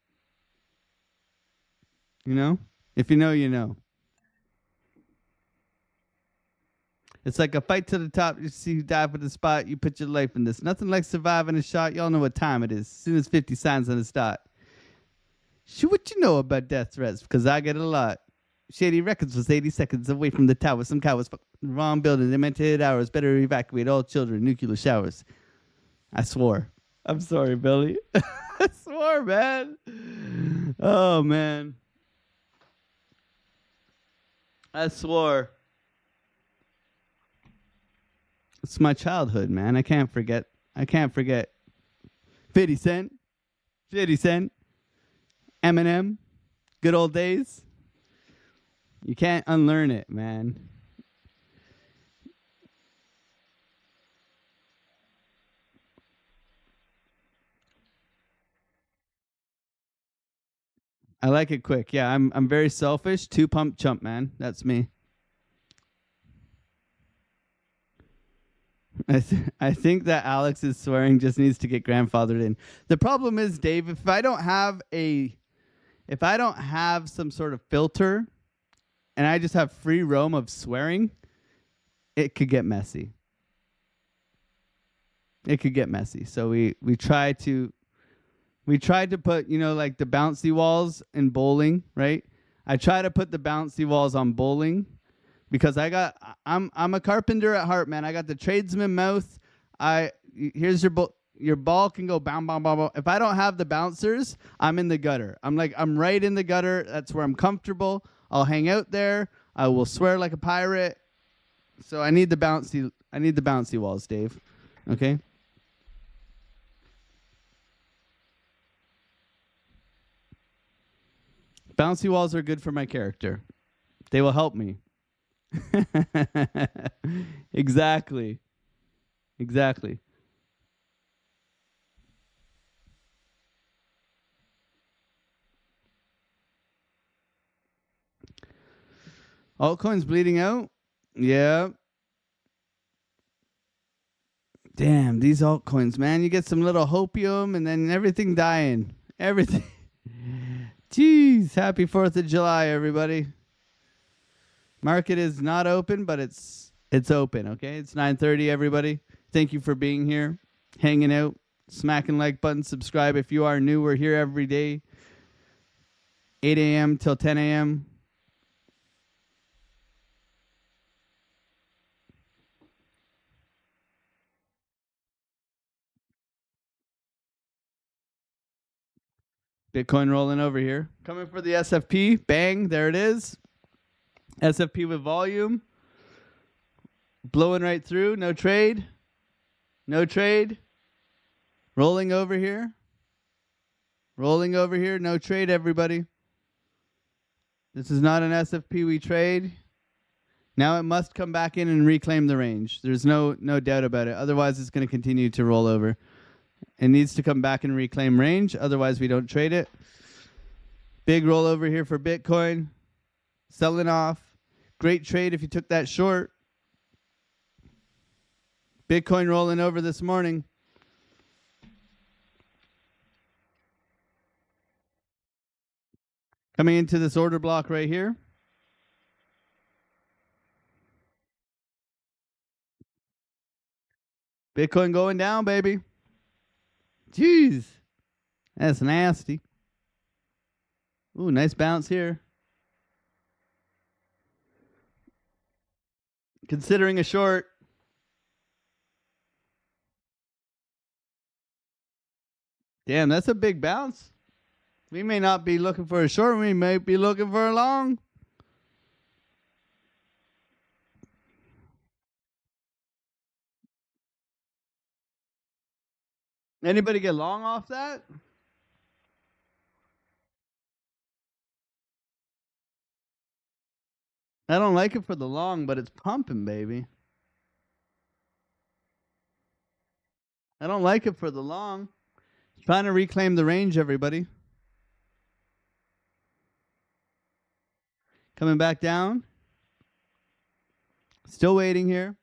You know? If you know, you know. It's like a fight to the top. You see who died for the spot. You put your life in this. Nothing like surviving a shot. Y'all know what time it is. As soon as 50 signs on the start. Shoot what you know about death threats, because I get it a lot. Shady Records was 80 seconds away from the tower. Some cow was fucking the wrong building. They meant to hit ours. Better evacuate all children. Nuclear showers. I swore. I'm sorry, Billy. I swore, man. Oh, man. I swore. It's my childhood, man. I can't forget. 50 Cent. 50 Cent. Eminem. Good old days. You can't unlearn it, man. I like it quick. Yeah, I'm very selfish. 2 pump chump, man. That's me. I think that Alex's swearing just needs to get grandfathered in. The problem is, Dave, if I don't have some sort of filter and I just have free roam of swearing, it could get messy. It could get messy. So we tried to put, like the bouncy walls in bowling, right? I try to put the bouncy walls on bowling because I'm a carpenter at heart, man. I got the tradesman mouth. Here's your ball can go bam bam bam bam. If I don't have the bouncers, I'm in the gutter. I'm right in the gutter. That's where I'm comfortable. I'll hang out there. I will swear like a pirate. So I need the bouncy walls, Dave. Okay? Bouncy walls are good for my character. They will help me. Exactly. Altcoins bleeding out? Yeah. Damn, these altcoins, man. You get some little hopium and then everything dying. Everything. Jeez. Happy 4th of July, everybody. Market is not open, but it's open, okay? It's 9:30, everybody. Thank you for being here, hanging out, smacking like button, subscribe. If you are new, we're here every day, 8 a.m. till 10 a.m. Bitcoin rolling over here. Coming for the SFP. Bang, there it is. SFP with volume. Blowing right through. No trade. Rolling over here. No trade, everybody. This is not an SFP we trade. Now it must come back in and reclaim the range. There's no doubt about it. Otherwise, it's going to continue to roll over. It needs to come back and reclaim range. Otherwise, we don't trade it. Big rollover here for Bitcoin. Selling off. Great trade if you took that short. Bitcoin rolling over this morning. Coming into this order block right here. Bitcoin going down, baby. Jeez. That's nasty. Ooh, nice bounce here. Considering a short. Damn, that's a big bounce. We may not be looking for a short. We may be looking for a long. Anybody get long off that? I don't like it for the long, but it's pumping, baby. I don't like it for the long. Trying to reclaim the range, everybody. Coming back down. Still waiting here.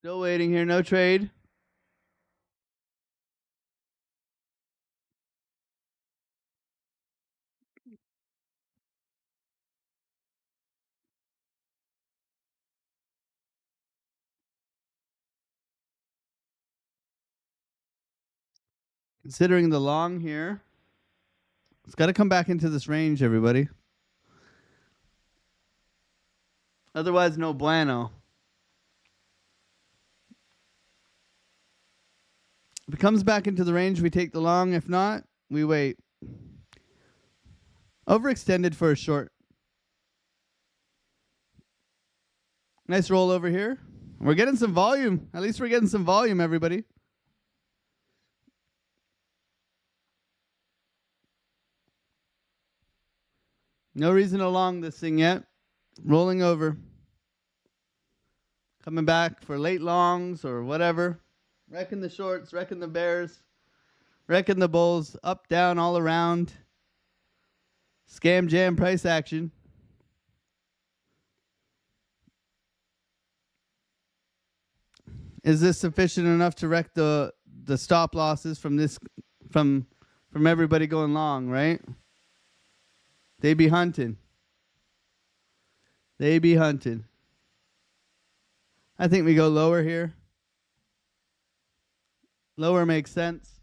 Still waiting here. No trade. Considering the long here. It's got to come back into this range, everybody. Otherwise, no bueno. If it comes back into the range, we take the long. If not, we wait. Overextended for a short. Nice roll over here. We're getting some volume. At least we're getting some volume, everybody. No reason to long this thing yet. Rolling over. Coming back for late longs or whatever. Wrecking the shorts, wrecking the bears, wrecking the bulls, up, down, all around. Scam jam price action. Is this sufficient enough to wreck the stop losses from this from everybody going long, right? They be hunting. They be hunting. I think we go lower here. Lower makes sense.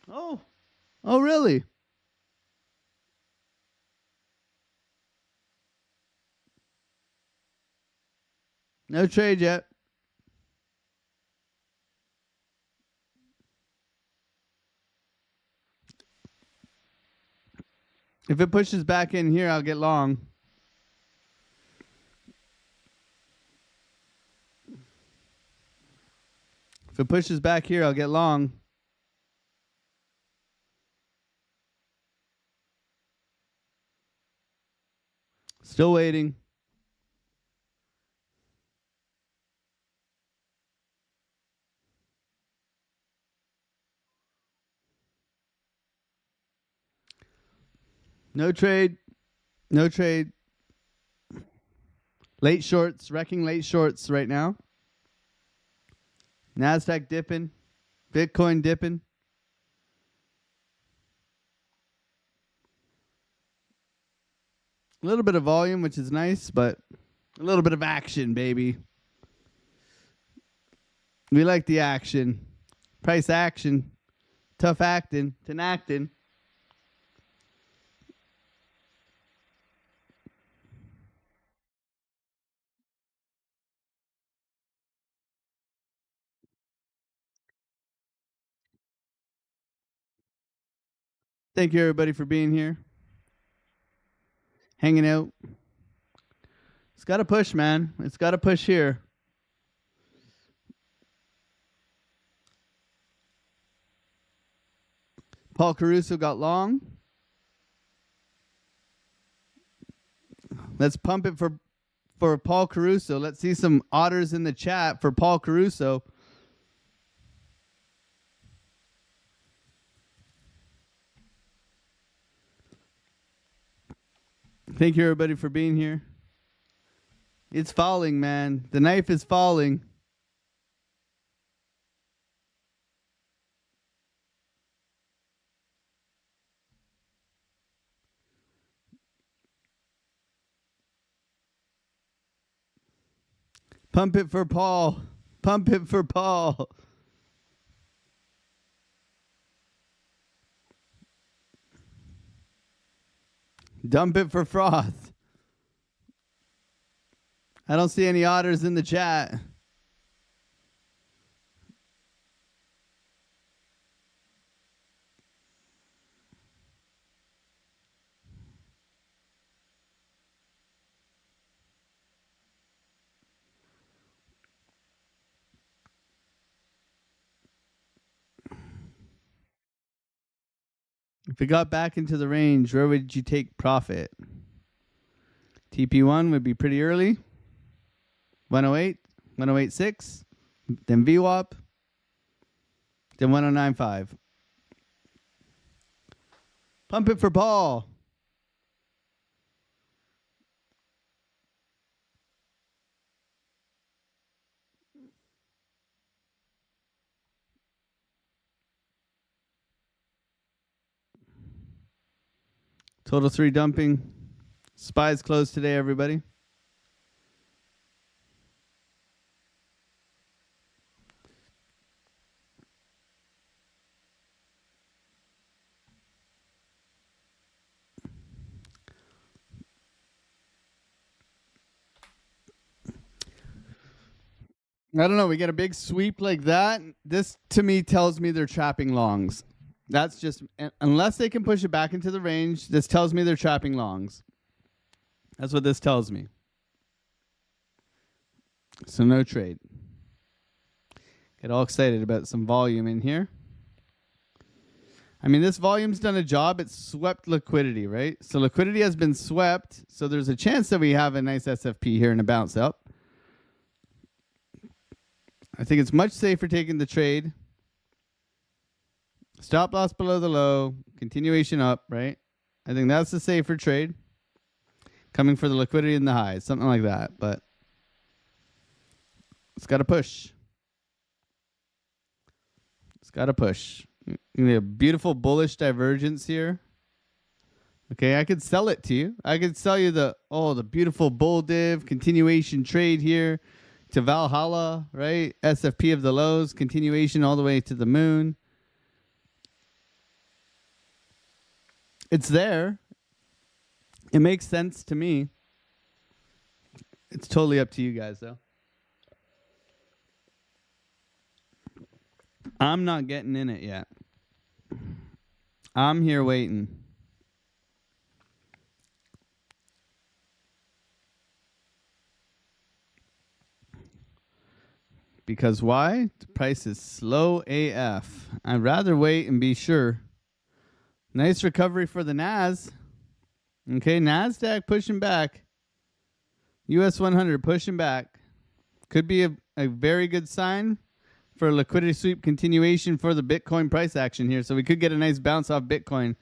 Oh. Oh, really? No trade yet. If it pushes back in here, I'll get long. If it pushes back here, I'll get long. Still waiting. No trade. No trade. Late shorts. Wrecking late shorts right now. NASDAQ dipping. Bitcoin dipping. A little bit of volume, which is nice, but a little bit of action, baby. We like the action. Price action. Tough acting. Tenactin. Thank you, everybody, for being here. Hanging out. It's got to push, man. It's got to push here. Paul Caruso got long. Let's pump it for Paul Caruso. Let's see some otters in the chat for Paul Caruso. Thank you, everybody, for being here. It's falling, man. The knife is falling. Pump it for Paul. Pump it for Paul. Dump it for Froth. I don't see any otters in the chat. If it got back into the range, where would you take profit? TP1 would be pretty early. 108, 108.6, then VWAP, then 109.5. Pump it for Paul. Total 3 dumping. Spies closed today, everybody. I don't know. We get a big sweep like that. This, to me, tells me they're trapping longs. That's just, unless they can push it back into the range, this tells me they're trapping longs. That's what this tells me. So no trade. Get all excited about some volume in here. I mean, this volume's done a job. It's swept liquidity, right? So liquidity has been swept. So there's a chance that we have a nice SFP here and a bounce up. I think it's much safer taking the trade. Stop loss below the low. Continuation up, right? I think that's the safer trade. Coming for the liquidity in the highs. Something like that. But it's got to push. It's got to push. A beautiful bullish divergence here. Okay, I could sell it to you. I could sell you the beautiful bull div continuation trade here to Valhalla, right? SFP of the lows, continuation all the way to the moon. It's there. It makes sense to me. It's totally up to you guys, though. I'm not getting in it yet. I'm here waiting. Because why? The price is slow AF. I'd rather wait and be sure. Nice recovery for the Nas. Okay, NASDAQ pushing back. US 100 pushing back. Could be a very good sign for a liquidity sweep continuation for the Bitcoin price action here. So we could get a nice bounce off Bitcoin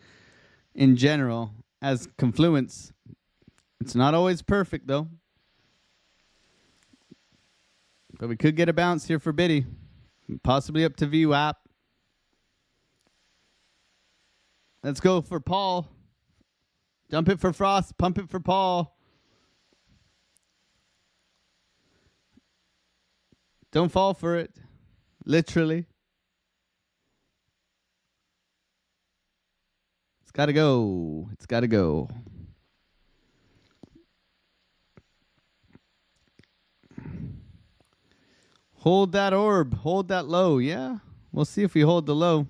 in general as confluence. It's not always perfect, though. But we could get a bounce here for Biddy. Possibly up to VWAP. Let's go for Paul. Dump it for Frost. Pump it for Paul. Don't fall for it. Literally. It's got to go. It's got to go. Hold that orb. Hold that low. Yeah. We'll see if we hold the low.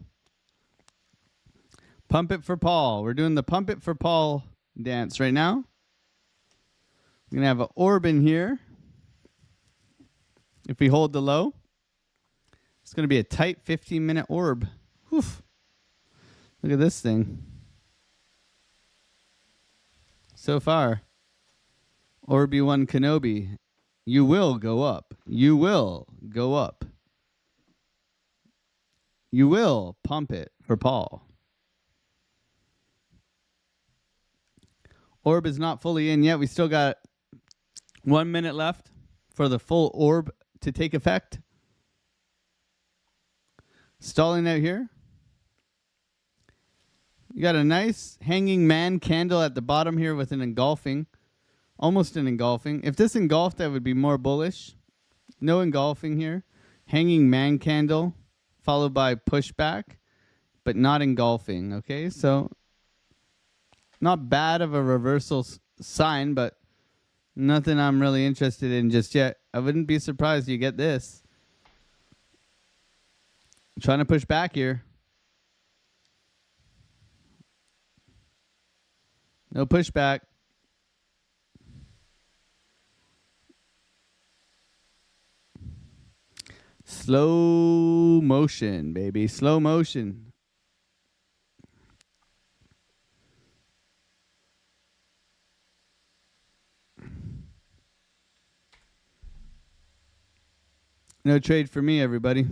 Pump it for Paul. We're doing the pump it for Paul dance right now. We're going to have an orb in here. If we hold the low. It's going to be a tight 15-minute orb. Whew. Look at this thing. So far. Orby 1 Kenobi. You will go up. You will go up. You will pump it for Paul. Orb is not fully in yet. We still got 1 minute left for the full orb to take effect. Stalling out here. You got a nice hanging man candle at the bottom here with an engulfing. Almost an engulfing. If this engulfed, that would be more bullish. No engulfing here. Hanging man candle followed by pushback, but not engulfing. Okay, so not bad of a reversal sign, but nothing I'm really interested in just yet. I wouldn't be surprised you get this. I'm trying to push back here. No pushback. Slow motion, baby. Slow motion. No trade for me, everybody.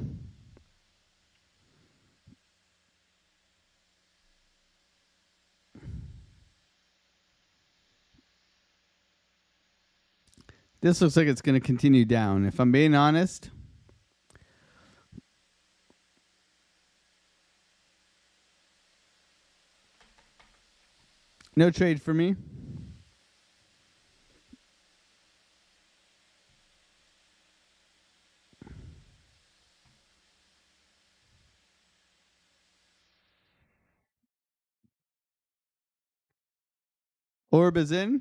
This looks like it's going to continue down. If I'm being honest, no trade for me. Orb is in.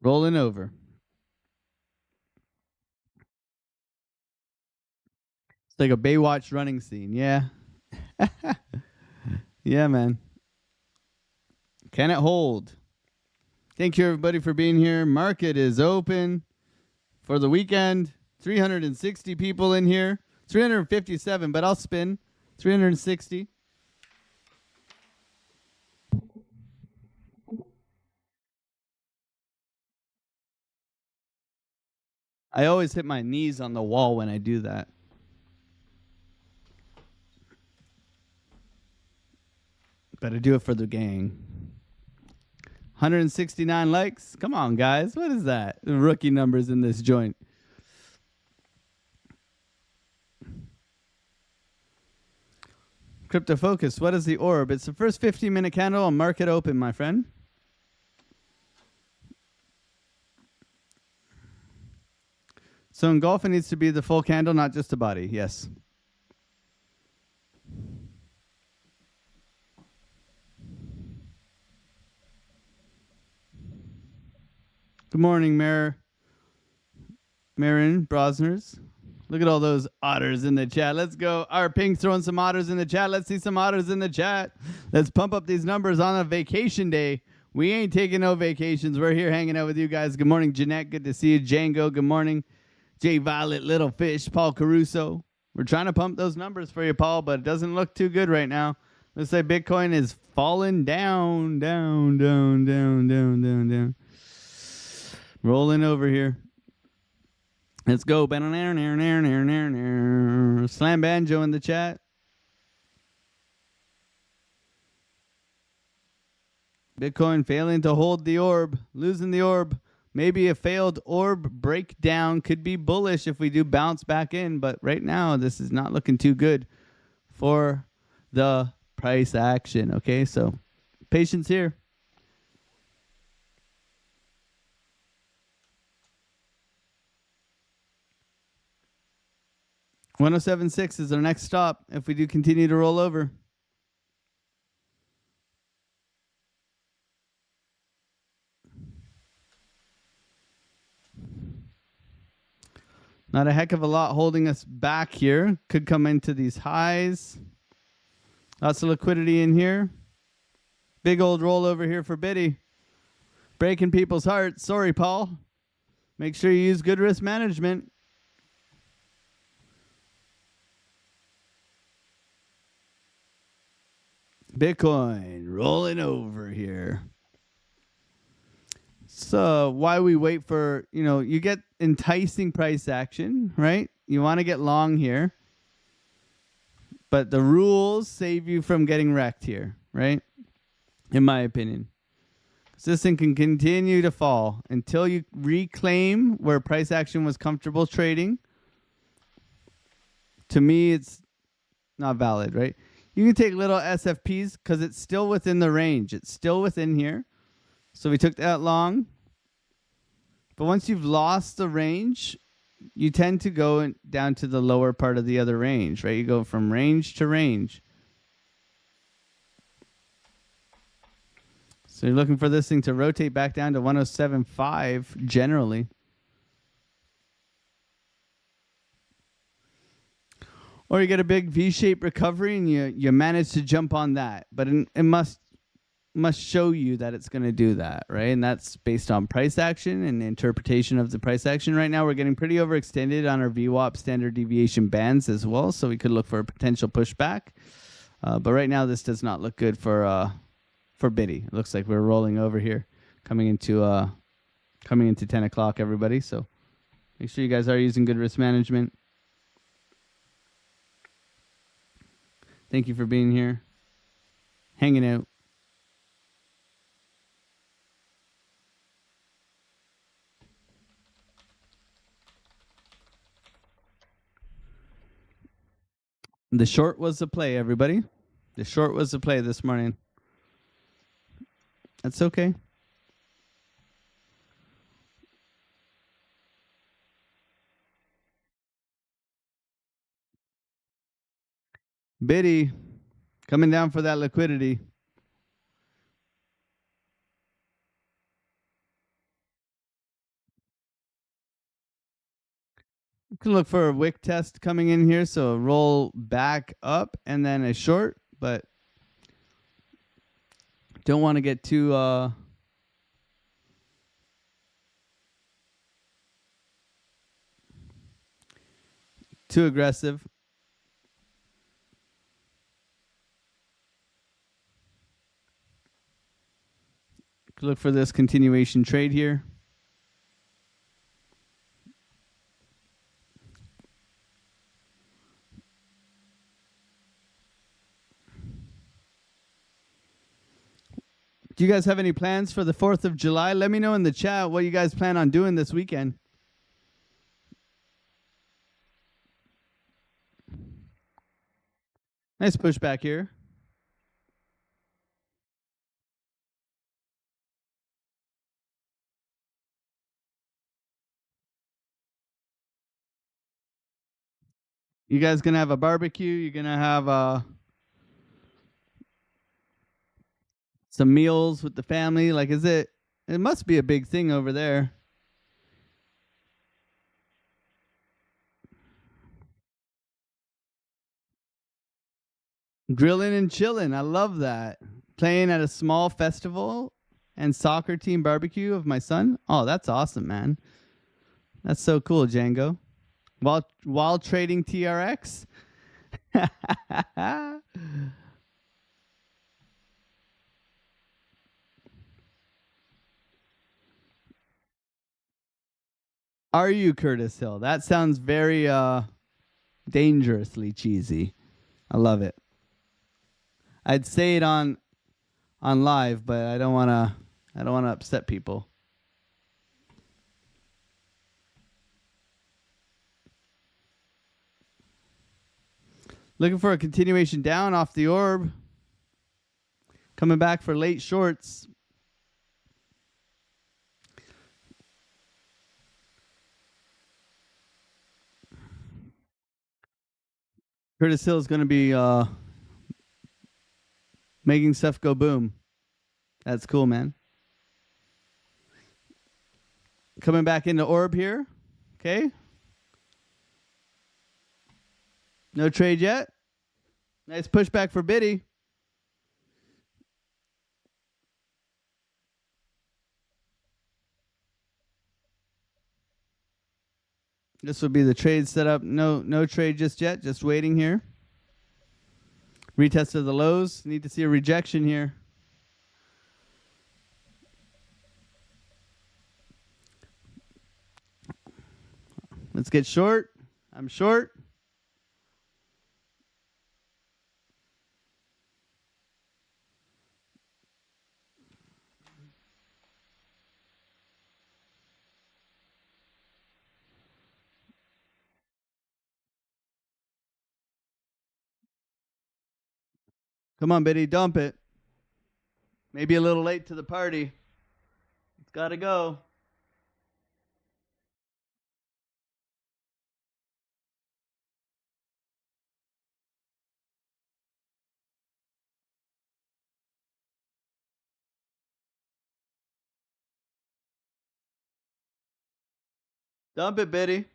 Rolling over. It's like a Baywatch running scene. Yeah. Yeah, man. Can it hold? Thank you, everybody, for being here. Market is open. for the weekend. 360 people in here. 357, but I'll spin. 360. I always hit my knees on the wall when I do that. But I do it for the gang. 169 likes. Come on, guys. What is that? The rookie numbers in this joint. Crypto Focus. What is the orb? It's the first 15-minute candle on market open, my friend. So in golf, it needs to be the full candle, not just the body. Yes. Good morning, Marin Brosners. Look at all those otters in the chat. Let's go. Our Pink throwing some otters in the chat. Let's see some otters in the chat. Let's pump up these numbers on a vacation day. We ain't taking no vacations. We're here hanging out with you guys. Good morning, Jeanette. Good to see you. Django, good morning. J Violet, Little Fish, Paul Caruso. We're trying to pump those numbers for you, Paul, but it doesn't look too good right now. Let's say Bitcoin is falling down. Rolling over here. Let's go. Slam Banjo in the chat. Bitcoin failing to hold the orb. Losing the orb. Maybe a failed orb breakdown could be bullish if we do bounce back in. But right now, this is not looking too good for the price action. Okay, so patience here. 107.6 is our next stop if we do continue to roll over. Not a heck of a lot holding us back here. Could come into these highs. Lots of liquidity in here. Big old rollover here for Biddy. Breaking people's hearts. Sorry, Paul. Make sure you use good risk management. Bitcoin rolling over here. So why we wait for, you get enticing price action, right? You want to get long here. But the rules save you from getting wrecked here, right? In my opinion. So this thing can continue to fall until you reclaim where price action was comfortable trading. To me, it's not valid, right? You can take little SFPs because it's still within the range. It's still within here. So we took that long. But once you've lost the range, you tend to go down to the lower part of the other range, right? You go from range to range. So you're looking for this thing to rotate back down to 107.5 generally. Or you get a big V-shaped recovery and you manage to jump on that. But it must show you that it's going to do that, right? And that's based on price action and interpretation of the price action. Right now, we're getting pretty overextended on our VWAP standard deviation bands as well, so we could look for a potential pushback. But right now, this does not look good for Biddy. It looks like we're rolling over here, coming into 10 o'clock, everybody. So make sure you guys are using good risk management. Thank you for being here, hanging out. The short was the play, everybody. The short was the play this morning. That's okay. Biddy coming down for that liquidity. You can look for a wick test coming in here, so a roll back up and then a short, but don't want to get too Too aggressive. Look for this continuation trade here. Do you guys have any plans for the 4th of July? Let me know in the chat what you guys plan on doing this weekend. Nice pushback here. You guys gonna have a barbecue? You're gonna have some meals with the family? Like, is it? It must be a big thing over there. Grilling and chilling. I love that. Playing at a small festival and soccer team barbecue of my son. Oh, that's awesome, man. That's so cool, Django. While trading TRX. Are you Curtis Hill? That sounds very dangerously cheesy. I love it. I'd say it on live, but I don't want to upset people. Looking for a continuation down off the orb. Coming back for late shorts. Curtis Hill is going to be making stuff go boom. That's cool, man. Coming back into orb here. Okay. No trade yet. Nice pushback for Biddy. This will be the trade setup. No trade just yet. Just waiting here. Retest of the lows. Need to see a rejection here. Let's get short. I'm short. Come on, Biddy, dump it. Maybe a little late to the party. It's got to go. Dump it, Biddy.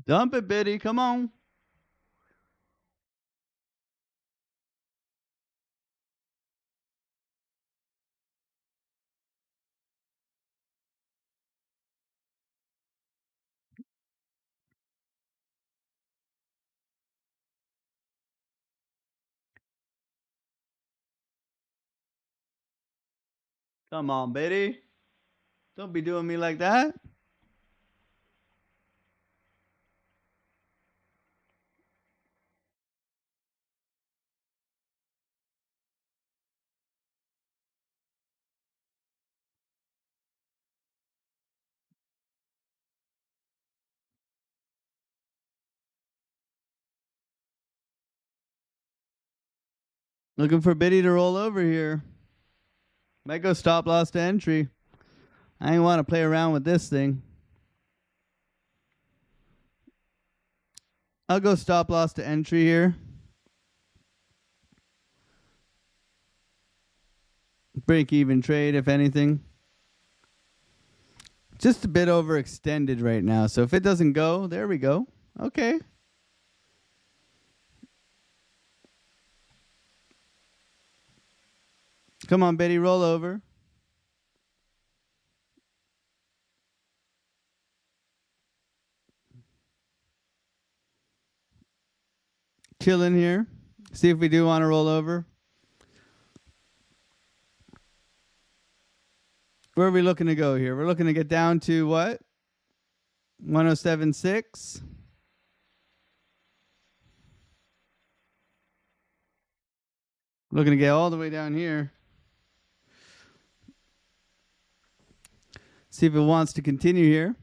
Dump it, Biddy. Come on. Come on, Biddy. Don't be doing me like that. Looking for Biddy to roll over here. Might go stop loss to entry. I ain't want to play around with this thing. I'll go stop loss to entry here. Break even trade, if anything. Just a bit overextended right now. So if it doesn't go, there we go. Okay. Come on, Betty, roll over. Chilling here. See if we do want to roll over. Where are we looking to go here? We're looking to get down to what? 107.6. Looking to get all the way down here. See if it wants to continue here.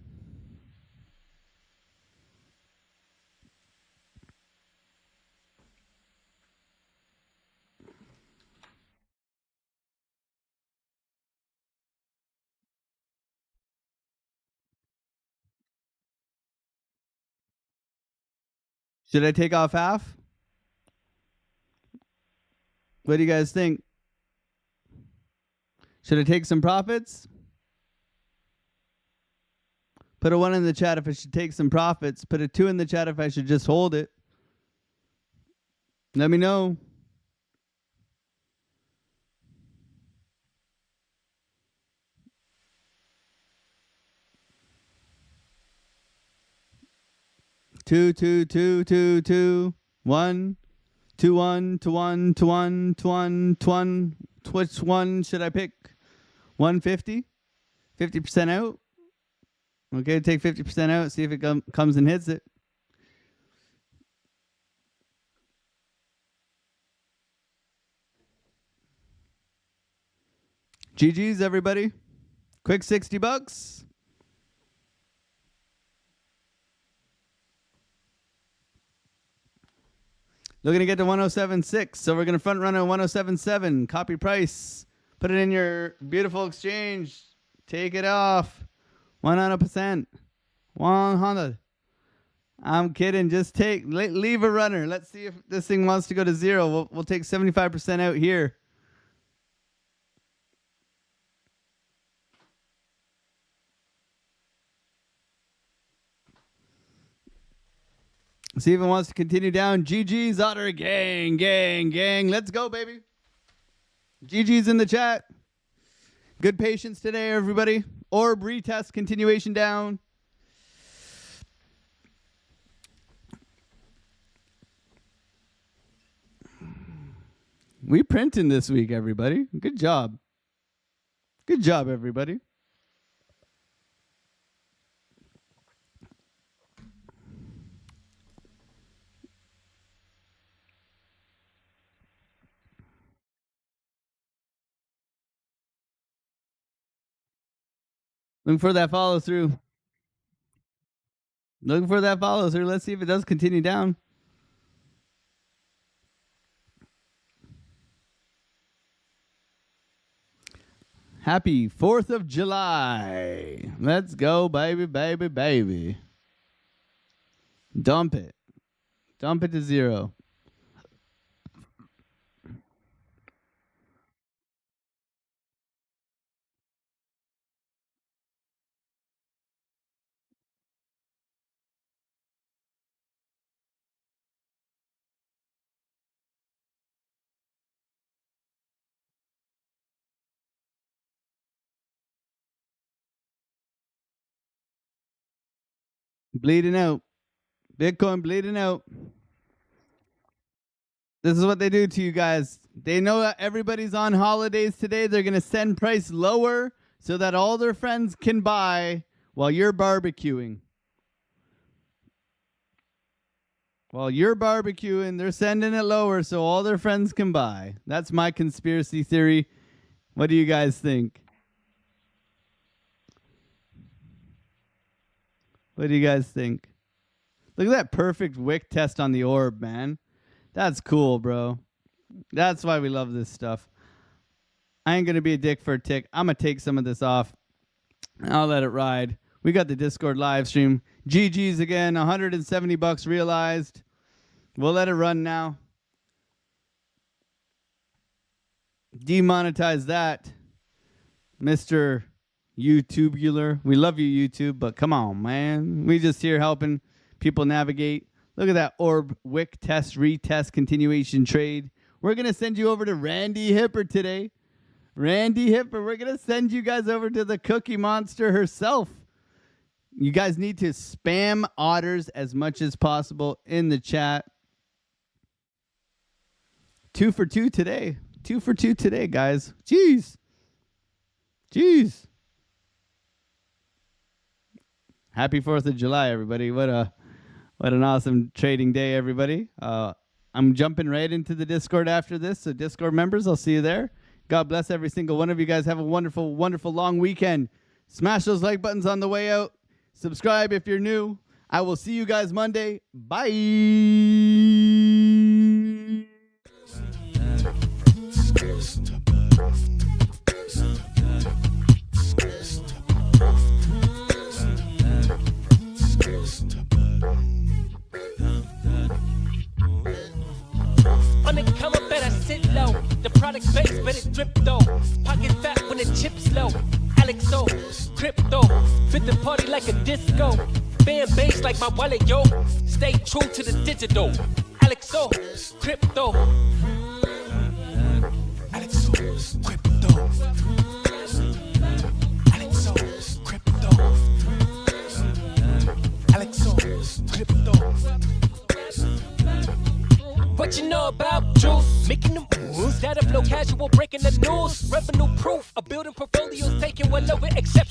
Should I take off half? What do you guys think? Should I take some profits? Put a 1 in the chat if I should take some profits. Put a 2 in the chat if I should just hold it. Let me know. Two, two, two, two, two, 1, 2, 1, to 1, to 1, to 1, to 1. Which one should I pick? 150? 50% out? Okay, take 50% out. See if it comes and hits it. GG's, everybody. Quick $60. Looking to get to 107.6. So we're going to front run at 107.7. Copy price. Put it in your beautiful exchange. Take it off. 100%. 100. I'm kidding. Just leave a runner. Let's see if this thing wants to go to 0. We'll take 75% out here. See if it wants to continue down. GG's, Otter. Gang, gang, gang. Let's go, baby. GG's in the chat. Good patience today, everybody. Orb retest, continuation down. We printing this week, everybody. Good job. Good job, everybody. Looking for that follow through. Looking for that follow through. Let's see if it does continue down. Happy 4th of July. Let's go, baby, baby, baby. Dump it. Dump it to 0. Bleeding out. Bitcoin bleeding out. This is what they do to you guys. They know that everybody's on holidays today. They're going to send price lower so that all their friends can buy while you're barbecuing. While you're barbecuing, they're sending it lower so all their friends can buy. That's my conspiracy theory. What do you guys think? What do you guys think? Look at that perfect wick test on the orb, man. That's cool, bro. That's why we love this stuff. I ain't going to be a dick for a tick. I'm going to take some of this off. I'll let it ride. We got the Discord live stream. GG's again, $170 realized. We'll let it run now. Demonetize that, Mr. YouTubular. We love you, YouTube, but come on, man. We just here helping people navigate. Look at that orb wick test, retest, continuation trade. We're going to send you over to Randy Hipper today. Randy Hipper, we're going to send you guys over to the Cookie Monster herself. You guys need to spam otters as much as possible in the chat. 2 for 2 today. 2 for 2 today, guys. Jeez. Happy 4th of July, everybody. What an awesome trading day, everybody. I'm jumping right into the Discord after this. So Discord members, I'll see you there. God bless every single one of you guys. Have a wonderful, wonderful long weekend. Smash those like buttons on the way out. Subscribe if you're new. I will see you guys Monday. Bye. On the come up, better sit low. The product base, better drip though. Pocket fat when the chips low. AlexOCrypto, fit the party like a disco. Fan base like my wallet, yo. Stay true to the digital. AlexOCrypto. AlexOCrypto. AlexOCrypto. AlexOCrypto. What you know about juice? Making them moves. Data flow casual, breaking the news. Revenue proof. A building portfolios taking well over exception.